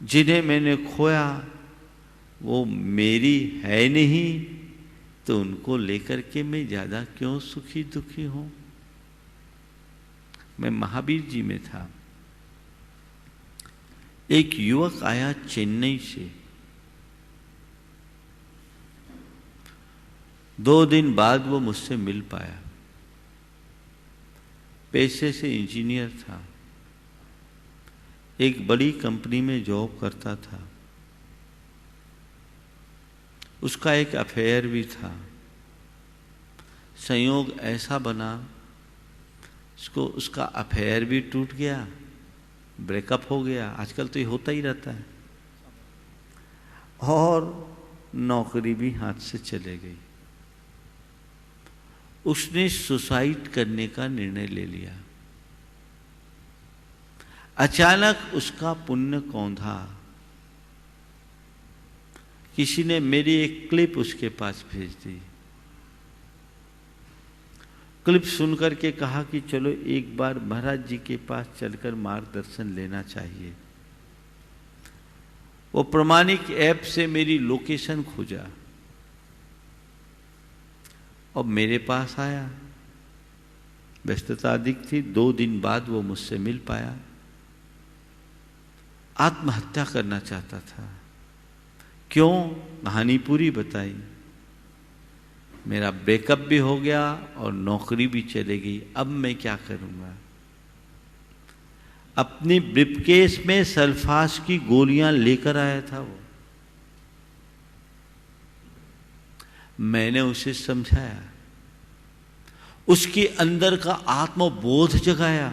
जिन्हें मैंने खोया वो मेरी है नहीं, तो उनको लेकर के मैं ज्यादा क्यों सुखी दुखी हूं। मैं महावीर जी में था, एक युवक आया चेन्नई से, 2 दिन बाद वो मुझसे मिल पाया। पेशे से इंजीनियर था, एक बड़ी कंपनी में जॉब करता था। उसका एक अफेयर भी था। संयोग ऐसा बना, उसका अफेयर भी टूट गया, ब्रेकअप हो गया। आजकल तो ये होता ही रहता है। और नौकरी भी हाथ से चले गई। उसने सुसाइड करने का निर्णय ले लिया। अचानक उसका पुण्य कौंधा। किसी ने मेरी एक क्लिप उसके पास भेज दी। क्लिप सुनकर के कहा कि चलो एक बार महाराज जी के पास चलकर मार्गदर्शन लेना चाहिए। वो प्रामाणिक ऐप से मेरी लोकेशन खोजा और मेरे पास आया। व्यस्तता अधिक थी, 2 दिन बाद वो मुझसे मिल पाया। आत्महत्या करना चाहता था। क्यों? कहानी पूरी बताई। मेरा ब्रेकअप भी हो गया और नौकरी भी चली गई, अब मैं क्या करूंगा? अपनी ब्रीफकेस में सल्फास की गोलियां लेकर आया था वो। मैंने उसे समझाया, उसके अंदर का आत्मबोध जगाया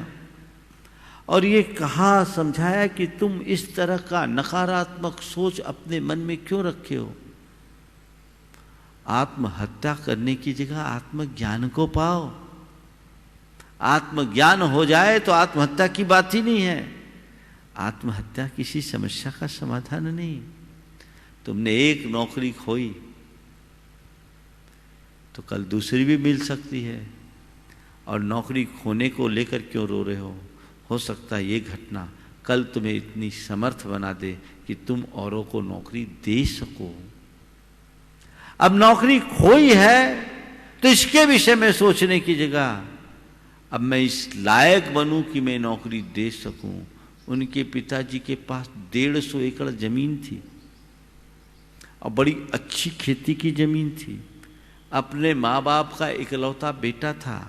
और ये कहा, समझाया कि तुम इस तरह का नकारात्मक सोच अपने मन में क्यों रखे हो? आत्महत्या करने की जगह आत्मज्ञान को पाओ। आत्मज्ञान हो जाए तो आत्महत्या की बात ही नहीं है। आत्महत्या किसी समस्या का समाधान नहीं। तुमने एक नौकरी खोई तो कल दूसरी भी मिल सकती है, और नौकरी खोने को लेकर क्यों रो रहे हो सकता है ये घटना कल तुम्हें इतनी समर्थ बना दे कि तुम औरों को नौकरी दे सको। अब नौकरी खोई है तो इसके विषय में सोचने की जगह अब मैं इस लायक बनूं कि मैं नौकरी दे सकूं। उनके पिताजी के पास 150 एकड़ जमीन थी और बड़ी अच्छी खेती की जमीन थी। अपने माँ बाप का इकलौता बेटा था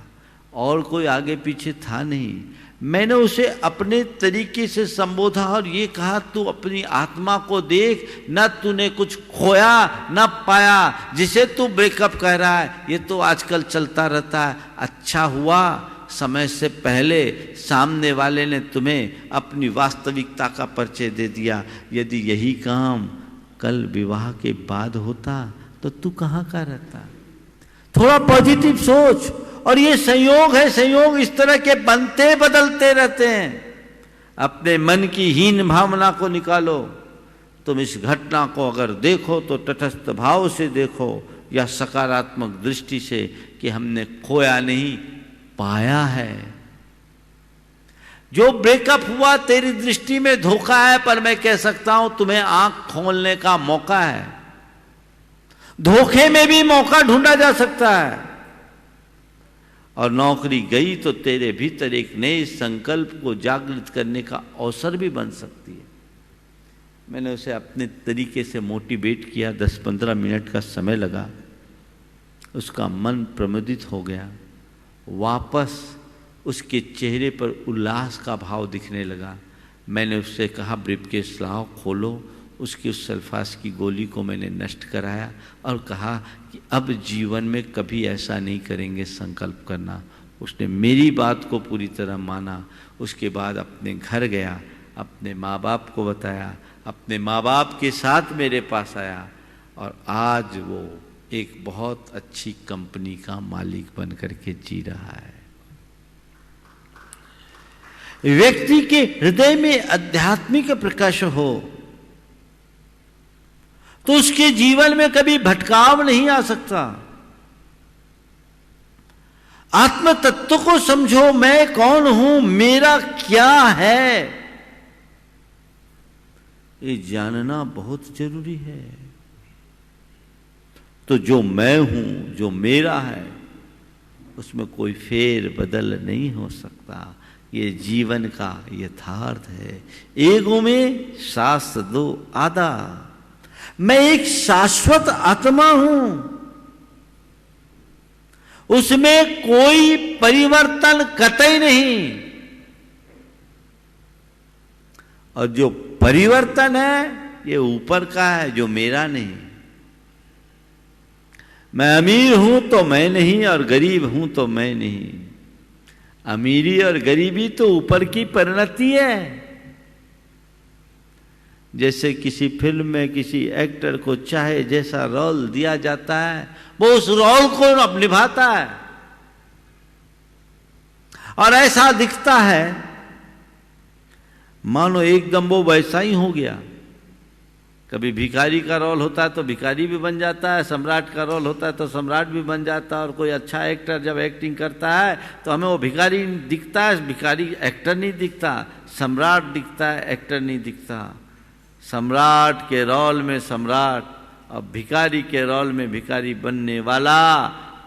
और कोई आगे पीछे था नहीं। मैंने उसे अपने तरीके से संबोधा और ये कहा, तू अपनी आत्मा को देख, न तूने कुछ खोया न पाया। जिसे तू ब्रेकअप कह रहा है ये तो आजकल चलता रहता है। अच्छा हुआ समय से पहले सामने वाले ने तुम्हें अपनी वास्तविकता का परिचय दे दिया। यदि यही काम कल विवाह के बाद होता तो तू कहाँ का रहता? थोड़ा पॉजिटिव सोच। और ये संयोग है, संयोग इस तरह के बनते बदलते रहते हैं। अपने मन की हीन भावना को निकालो। तुम इस घटना को अगर देखो तो तटस्थ भाव से देखो या सकारात्मक दृष्टि से कि हमने खोया नहीं, पाया है। जो ब्रेकअप हुआ तेरी दृष्टि में धोखा है, पर मैं कह सकता हूं तुम्हें आंख खोलने का मौका है। धोखे में भी मौका ढूंढा जा सकता है। और नौकरी गई तो तेरे भीतर एक नए संकल्प को जागृत करने का अवसर भी बन सकती है। मैंने उसे अपने तरीके से मोटिवेट किया। 10-15 मिनट का समय लगा। उसका मन प्रमुदित हो गया। वापस उसके चेहरे पर उल्लास का भाव दिखने लगा। मैंने उससे कहा, ब्रीफकेस लाओ, खोलो। उसकी उस सल्फास की गोली को मैंने नष्ट कराया और कहा कि अब जीवन में कभी ऐसा नहीं करेंगे, संकल्प करना। उसने मेरी बात को पूरी तरह माना। उसके बाद अपने घर गया, अपने माँ बाप को बताया, अपने माँ बाप के साथ मेरे पास आया और आज वो एक बहुत अच्छी कंपनी का मालिक बन करके जी रहा है। व्यक्ति के हृदय में आध्यात्मिक प्रकाश हो तो उसके जीवन में कभी भटकाव नहीं आ सकता। आत्म तत्व को समझो। मैं कौन हूं, मेरा क्या है, ये जानना बहुत जरूरी है। तो जो मैं हूं, जो मेरा है, उसमें कोई फेर बदल नहीं हो सकता। ये जीवन का यथार्थ है। एगो में शास्त्र दो आधा। मैं एक शाश्वत आत्मा हूं, उसमें कोई परिवर्तन कतई नहीं। और जो परिवर्तन है ये ऊपर का है, जो मेरा नहीं। मैं अमीर हूं तो मैं नहीं, और गरीब हूं तो मैं नहीं। अमीरी और गरीबी तो ऊपर की परिणति है। जैसे किसी फिल्म में किसी एक्टर को चाहे जैसा रोल दिया जाता है, वो उस रोल को अब निभाता है। और ऐसा दिखता है मानो एकदम वो वैसा ही हो गया। कभी भिखारी का रोल होता है तो भिखारी भी बन जाता है, सम्राट का रोल होता है तो सम्राट भी बन जाता है। और कोई अच्छा एक्टर जब एक्टिंग करता है तो हमें वो भिखारी दिखता है, भिखारी एक्टर नहीं दिखता, सम्राट दिखता है, एक्टर नहीं दिखता। सम्राट के रोल में सम्राट और भिखारी के रोल में भिखारी बनने वाला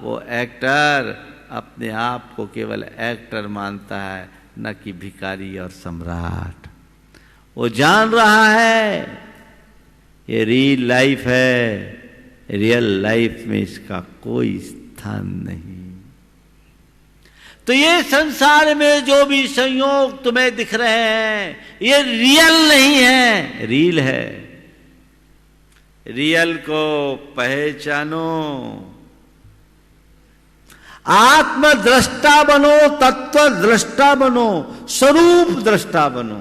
वो एक्टर अपने आप को केवल एक्टर मानता है, न कि भिखारी और सम्राट। वो जान रहा है ये रियल लाइफ है, रियल लाइफ में इसका कोई स्थान नहीं। तो ये संसार में जो भी संयोग तुम्हें दिख रहे हैं ये रियल नहीं है, रील है। रियल को पहचानो, आत्मद्रष्टा बनो, तत्व दृष्टा बनो, स्वरूप दृष्टा बनो।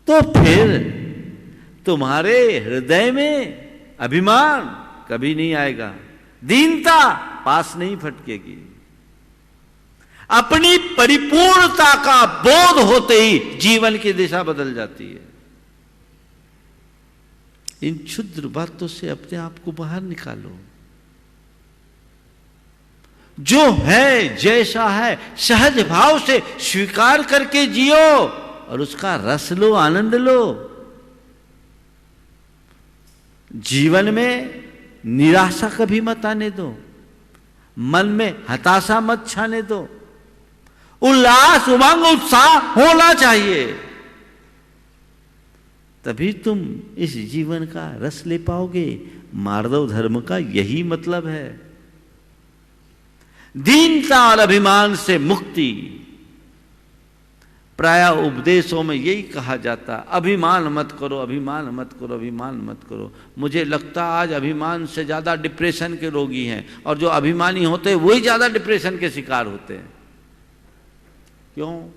तो फिर तुम्हारे हृदय में अभिमान कभी नहीं आएगा, दीनता पास नहीं फटकेगी। अपनी परिपूर्णता का बोध होते ही जीवन की दिशा बदल जाती है। इन क्षुद्र बातों से अपने आप को बाहर निकालो। जो है जैसा है सहज भाव से स्वीकार करके जियो और उसका रस लो, आनंद लो। जीवन में निराशा कभी मत आने दो, मन में हताशा मत छाने दो। उल्लास, उमंग, उत्साह होना चाहिए, तभी तुम इस जीवन का रस ले पाओगे। मार्दव धर्म का यही मतलब है, दीनता और अभिमान से मुक्ति। प्राय उपदेशों में यही कहा जाता, अभिमान मत करो, अभिमान मत करो, अभिमान मत करो। मुझे लगता आज अभिमान से ज्यादा डिप्रेशन के रोगी हैं, और जो अभिमानी होते हैं वही ज्यादा डिप्रेशन के शिकार होते हैं। क्यों?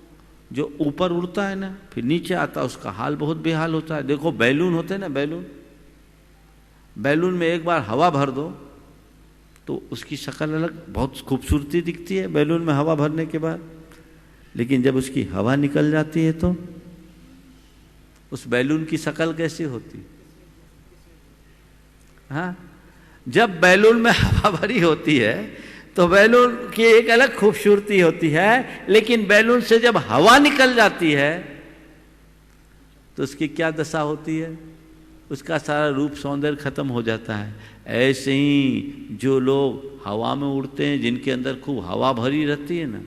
जो ऊपर उड़ता है ना फिर नीचे आता, उसका हाल बहुत बेहाल होता है। देखो बैलून होते हैं ना, बैलून में एक बार हवा भर दो तो उसकी शक्ल अलग, बहुत खूबसूरती दिखती है बैलून में हवा भरने के बाद। लेकिन जब उसकी हवा निकल जाती है तो उस बैलून की शक्ल कैसी होती? हाँ, जब बैलून में हवा भरी होती है तो बैलून की एक अलग खूबसूरती होती है, लेकिन बैलून से जब हवा निकल जाती है तो उसकी क्या दशा होती है? उसका सारा रूप सौंदर्य खत्म हो जाता है। ऐसे ही जो लोग हवा में उड़ते हैं, जिनके अंदर खूब हवा भरी रहती है ना,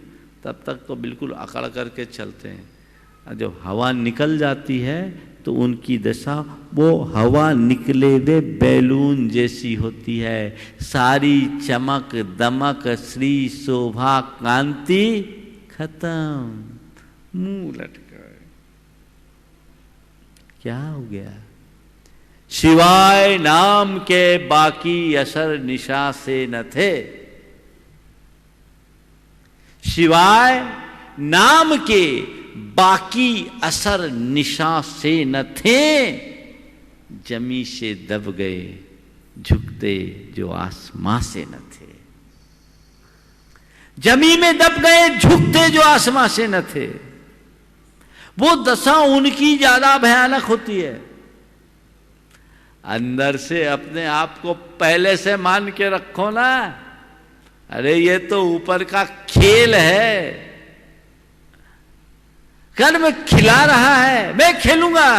तब तक तो बिल्कुल अकड़ करके चलते हैं, और जब हवा निकल जाती है तो उनकी दशा वो हवा निकले हुए बैलून जैसी होती है। सारी चमक दमक श्री शोभा कांति खत्म, मुंह लटका। क्या हो गया? सिवाय नाम के बाकी असर निशा से न थे। सिवाय नाम के बाकी असर निशा से न थे। जमी से दब गए झुकते जो आसमां से न थे। जमी में दब गए झुकते जो आसमां से न थे। वो दशा उनकी ज्यादा भयानक होती है। अंदर से अपने आप को पहले से मान के रखो ना, अरे ये तो ऊपर का खेल है, कर्म खिला रहा है, मैं खेलूंगा।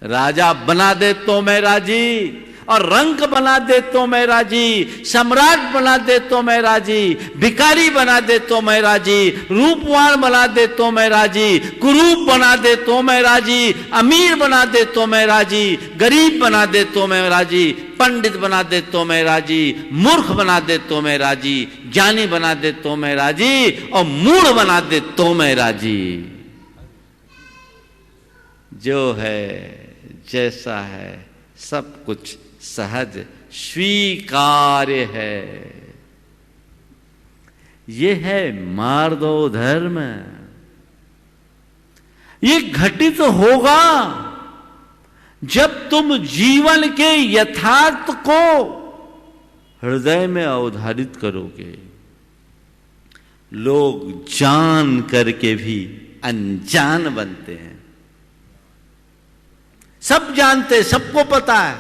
राजा बना दे तो मैं राजी, और रंक बना दे तो मैं राजी, सम्राट बना दे तो मैं राजी, भिखारी बना दे तो मैं राजी, रूपवान बना दे तो मैं राजी, कुरूप बना दे तो मैं राजी, अमीर बना दे तो मैं राजी, गरीब बना दे तो मैं राजी, पंडित बना दे तो मैं राजी, मूर्ख बना दे तो मैं राजी, ज्ञानी बना दे तो मैं राजी, और मूढ़ बना दे तो मैं राजी। जो है जैसा है सब कुछ सहज स्वीकार्य है। ये है मार्दव धर्म। ये घटित होगा जब तुम जीवन के यथार्थ को हृदय में अवधारित करोगे। लोग जान करके भी अनजान बनते हैं। सब जानते, सबको पता है,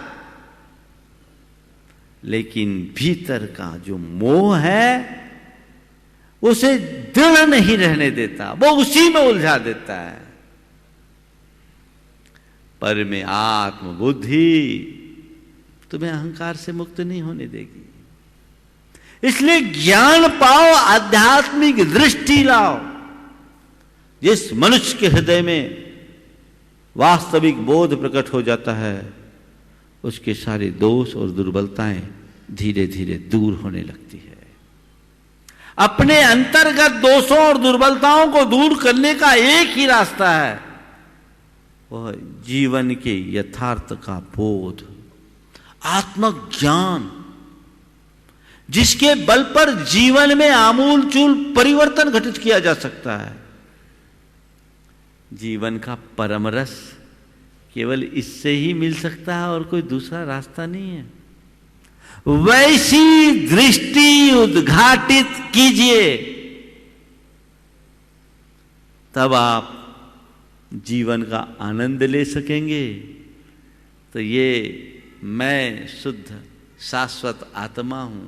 लेकिन भीतर का जो मोह है उसे दृढ़ नहीं रहने देता, वो उसी में उलझा देता है। पर में आत्मबुद्धि तुम्हें अहंकार से मुक्त नहीं होने देगी। इसलिए ज्ञान पाओ, आध्यात्मिक दृष्टि लाओ। जिस मनुष्य के हृदय में वास्तविक बोध प्रकट हो जाता है, उसके सारे दोष और दुर्बलताएं धीरे धीरे दूर होने लगती है। अपने अंतर्गत दोषों और दुर्बलताओं को दूर करने का एक ही रास्ता है, वह जीवन के यथार्थ का बोध, आत्मज्ञान, जिसके बल पर जीवन में आमूलचूल परिवर्तन घटित किया जा सकता है। जीवन का परम रस केवल इससे ही मिल सकता है और कोई दूसरा रास्ता नहीं है। वैसी दृष्टि उद्घाटित कीजिए, तब आप जीवन का आनंद ले सकेंगे। तो ये मैं शुद्ध शाश्वत आत्मा हूं,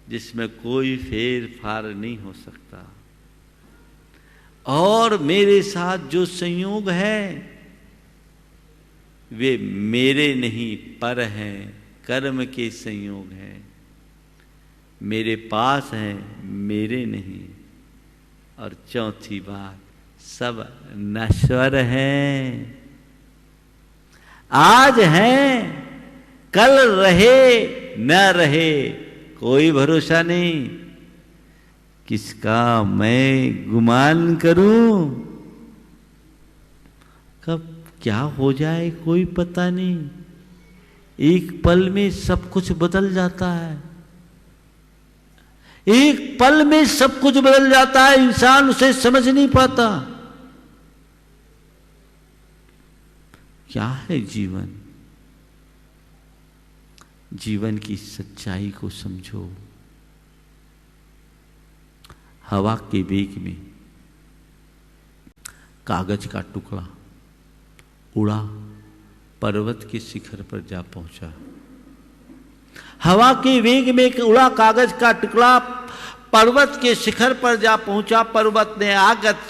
जिसमें कोई फेर फार नहीं हो सकता, और मेरे साथ जो संयोग है वे मेरे नहीं पर हैं, कर्म के संयोग हैं। मेरे पास हैं, मेरे नहीं। और चौथी बात, सब नश्वर हैं। आज हैं, कल रहे न रहे, कोई भरोसा नहीं। किसका मैं गुमान करूं? कब क्या हो जाए कोई पता नहीं। एक पल में सब कुछ बदल जाता है, एक पल में सब कुछ बदल जाता है, इंसान उसे समझ नहीं पाता। क्या है जीवन? जीवन की सच्चाई को समझो। हवा के वेग में कागज का टुकड़ा उड़ा, पर्वत के शिखर पर जा पहुंचा। हवा के वेग में उड़ा कागज का टुकड़ा पर्वत के शिखर पर जा पहुंचा। पर्वत ने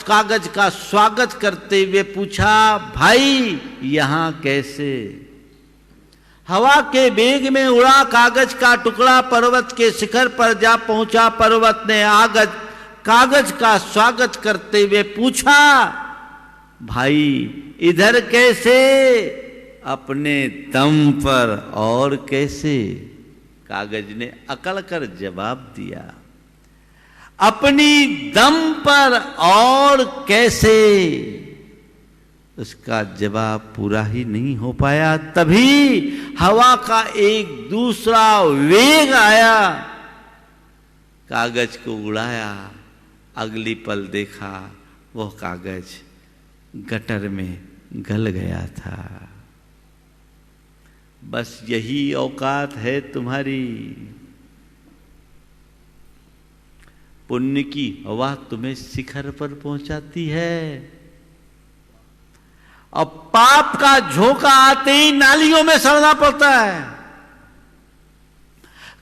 कागज का स्वागत करते हुए पूछा, भाई यहां कैसे? हवा के वेग में उड़ा कागज का टुकड़ा पर्वत के शिखर पर जा पहुंचा। पर्वत ने कागज का स्वागत करते हुए पूछा, भाई इधर कैसे? अपने दम पर और कैसे? कागज ने अकड़ कर जवाब दिया, अपनी दम पर और कैसे? उसका जवाब पूरा ही नहीं हो पाया। तभी हवा का एक दूसरा वेग आया, कागज को उड़ाया। अगली पल देखा वह कागज गटर में गल गया था। बस यही औकात है तुम्हारी। पुण्य की हवा तुम्हें शिखर पर पहुंचाती है, और पाप का झोंका आते ही नालियों में सड़ना पड़ता है।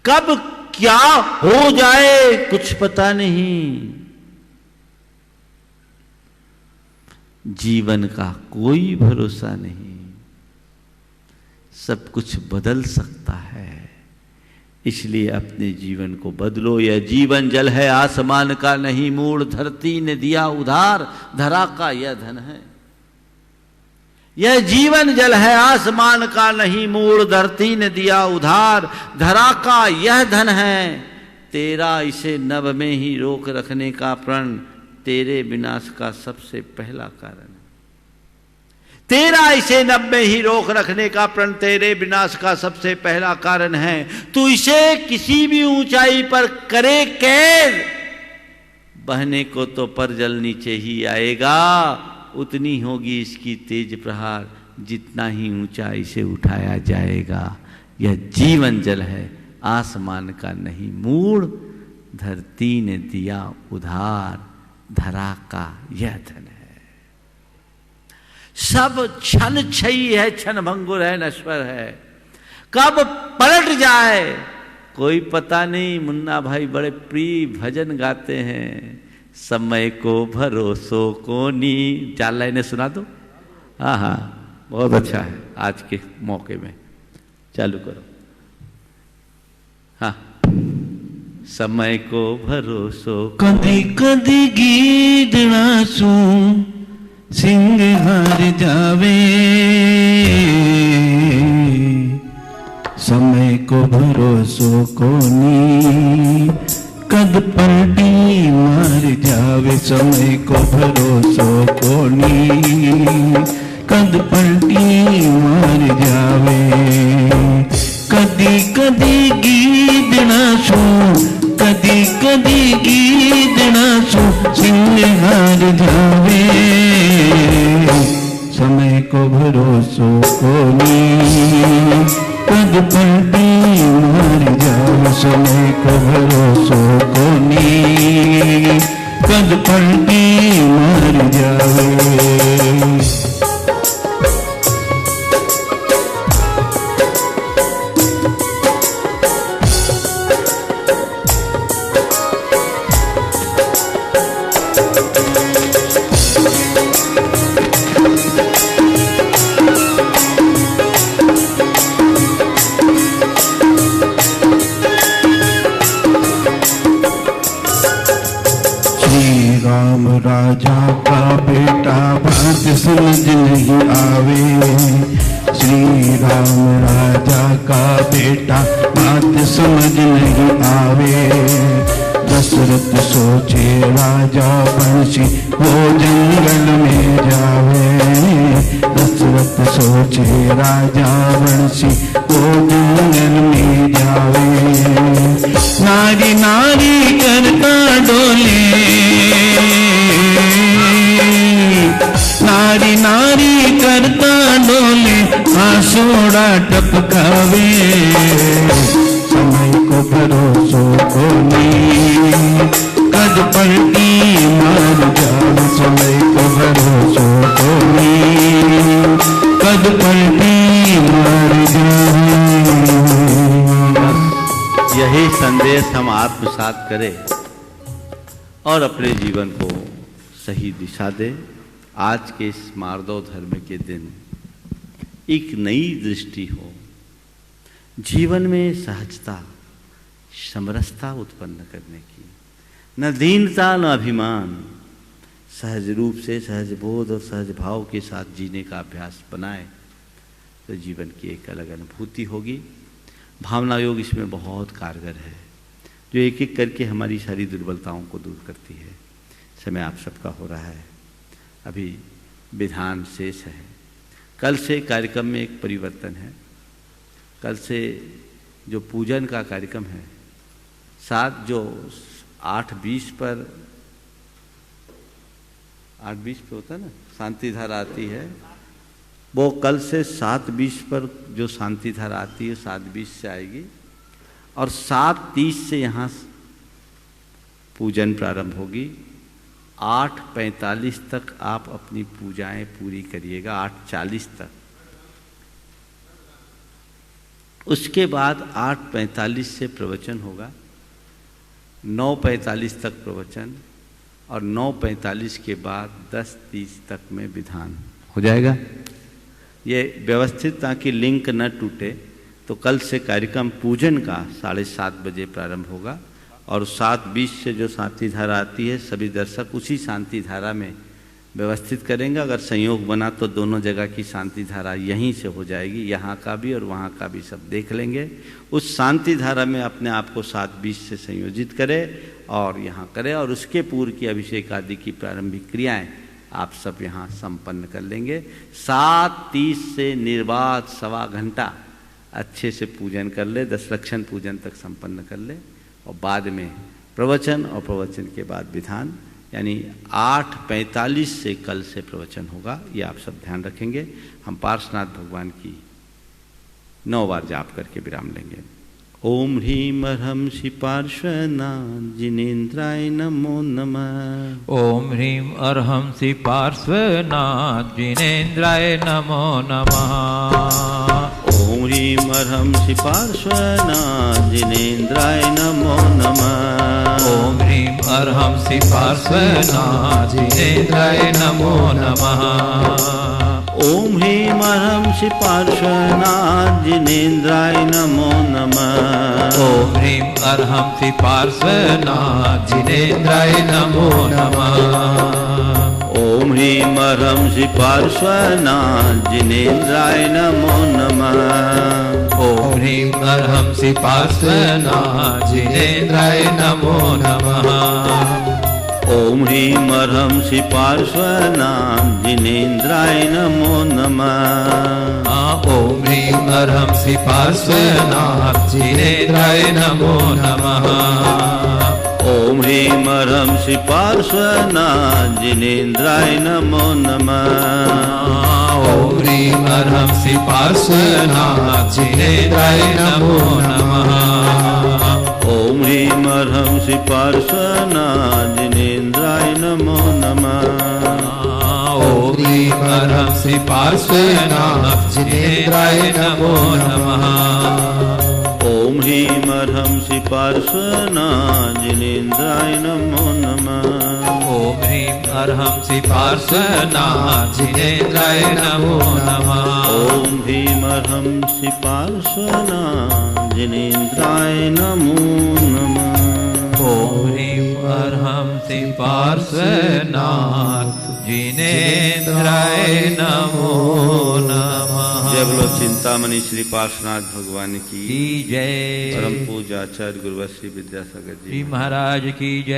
कब क्या हो जाए कुछ पता नहीं। जीवन का कोई भरोसा नहीं, सब कुछ बदल सकता है। इसलिए अपने जीवन को बदलो। यह जीवन जल है, आसमान का नहीं मूड़, धरती ने दिया उधार, धरा का यह धन है। यह जीवन जल है, आसमान का नहीं मूड़, धरती ने दिया उधार, धरा का यह धन है। तेरा इसे नभ में ही रोक रखने का प्रण तेरे विनाश का सबसे पहला कारण है। तेरा इसे नभ में ही रोक रखने का प्रण तेरे विनाश का सबसे पहला कारण है। तू इसे किसी भी ऊंचाई पर करे कैद, बहने को तो पर जल नीचे ही आएगा। उतनी होगी इसकी तेज प्रहार, जितना ही ऊंचा इसे उठाया जाएगा। यह जीवन जल है, आसमान का नहीं मूड़, धरती ने दिया उधार, धरा का यह धन है। सब क्षण क्षयी है, क्षण भंगुर है, नश्वर है, कब पलट जाए कोई पता नहीं। मुन्ना भाई बड़े प्रिय भजन गाते हैं, समय को भरोसो को नी। चार लाइनें सुना दो। हाँ हाँ, बहुत अच्छा है आज के मौके में। चालू करो। हाँ, समय को भरोसो कदी कदी गीदड़ा सू सिंह हार जावे, समय को भरोसो को नी, कद पलटी मार जावे। समय को भरोसो को नी, कद पलटी मार जावे। कदी कदी गीदड़ा सू, कदी कदी गीदड़ा सू सिंह हार जावे, समय को भरोसो को नी, कद पलटी मार जावे। समय को भरोसो को नी, कद पलटी मार जावे। राजा का बेटा बात समझ नहीं आवे। श्री राम राजा का बेटा बात समझ नहीं आवे। दशरथ सोचे राजा बंशी वो जंगल में जावे। दशरथ सोचे राजा बंशी वो जंगल में जावे। नारी नारी करता डोले, नारी नारी करता डोले, आंसुड़ा टपकावे। समय को भरोसो को नी, कद पलटी मार जावे। समय को भरोसो को नी, कद पलटी मार जावे। यही संदेश हम आत्मसात करें और अपने जीवन को सही दिशा दें। आज के इस मार्दव धर्म के दिन एक नई दृष्टि हो, जीवन में सहजता समरसता उत्पन्न करने की, न दीनता न अभिमान, सहज रूप से सहज बोध और सहज भाव के साथ जीने का अभ्यास बनाए तो जीवन की एक अलग अनुभूति होगी। भावना योग इसमें बहुत कारगर है, जो एक एक करके हमारी सारी दुर्बलताओं को दूर करती है। समय आप सबका हो रहा है, अभी विधान शेष है। कल से कार्यक्रम में एक परिवर्तन है। कल से जो पूजन का कार्यक्रम है, साथ जो 8:20 पर 8:20 पे होता है ना शांति धारा आती है, वो कल से 7:20 पर जो शांति धारा आती है 7:20 से आएगी और 7:30 से यहाँ पूजन प्रारंभ होगी। 8:45 तक आप अपनी पूजाएं पूरी करिएगा, 8:40 तक। उसके बाद 8:45 से प्रवचन होगा, 9:45 तक प्रवचन और 9:45 के बाद 10:30 तक में विधान हो जाएगा। ये व्यवस्थित ताकि लिंक न टूटे। तो कल से कार्यक्रम पूजन का 7:30 बजे प्रारंभ होगा और 7:20 से जो शांति धारा आती है सभी दर्शक उसी शांति धारा में व्यवस्थित करेंगे। अगर संयोग बना तो दोनों जगह की शांति धारा यहीं से हो जाएगी, यहाँ का भी और वहाँ का भी सब देख लेंगे। उस शांति धारा में अपने आप को 7:20 से संयोजित करें और यहाँ करें और उसके पूर्व की अभिषेक आदि की प्रारंभिक क्रियाएं आप सब यहाँ संपन्न कर लेंगे। 7:30 से निर्बाध 1.25 घंटा अच्छे से पूजन कर ले, 10 लक्षण पूजन तक संपन्न कर ले और बाद में प्रवचन और प्रवचन के बाद विधान, यानी 8:45 से कल से प्रवचन होगा। ये आप सब ध्यान रखेंगे। हम पार्श्वनाथ भगवान की 9 बार जाप करके विराम लेंगे। ओम ह्रीं अर्हं श्री पार्श्वनाथ जिनेन्द्राय नमो नमः। ओम ह्रीं अर्हं श्री पार्श्वनाथ जिनेन्द्राय नमो नमः। ओम ह्रीं अर्हं श्री पार्श्वनाथ जिनेन्द्राय नमो नमः। ओम ह्रीं अर्हं श्री पार्श्वनाथ जिनेन्द्राय नमो नमः। ओम ह्रीं अर्हं श्री पार्श्वनाथ जिनेन्द्राय नमो नमः। ओम ह्रीं अर्हं श्री पार्श्वनाथ जिनेन्द्राय नमो नमः। ओम ह्रीं अर्हं श्री पार्श्वनाथ जिनेन्द्राय नमो नमः। ओम ह्रीं अर्हं श्री पार्श्वनाथ जिनेन्द्राय नमो नमः। ओम ह्रीं अर्हं श्री पार्श्वनाथ जिनेन्द्राय नमो नमः। ओम ह्रीं अर्हं श्री पार्श्वनाथ जिनेन्द्राय नमो नमः। ओम ह्रीं अर्हं श्री पार्श्वनाथ जिनेन्द्राय नमो नमः। ओम ह्रीं अर्हं श्री पार्श्वनाथ जिनेन्द्राय नमो नमः। ओम ह्रीं अर्हं श्री पार्श्वनाथ जिनेन्द्राय नमो नमः। ओम ह्रीं अर्हं श्री पार्श्वनाथ जिनेन्द्राय नमो नमः। ओम ह्रीं अर्हं श्री पार्श्वनाथ जिनेन्द्राय नमो नमः। ओम ह्रीं अर्हं श्री पार्श्वनाथ जिनेन्द्राय नमो नमः। ओम ह्रीं अर्हं श्री पार्श्वनाथ जिनेन्द्राय नमो नमः। ओम ह्रीं अर्हं श्री पार्श्वनाथ जिनेन्द्राय नमो नमः। जय बोलो चिंतामणि श्री पार्श्वनाथ भगवान की जय। परम पूज्य आचार्य गुरुवर श्री विद्यासागर जी श्री महाराज की जय।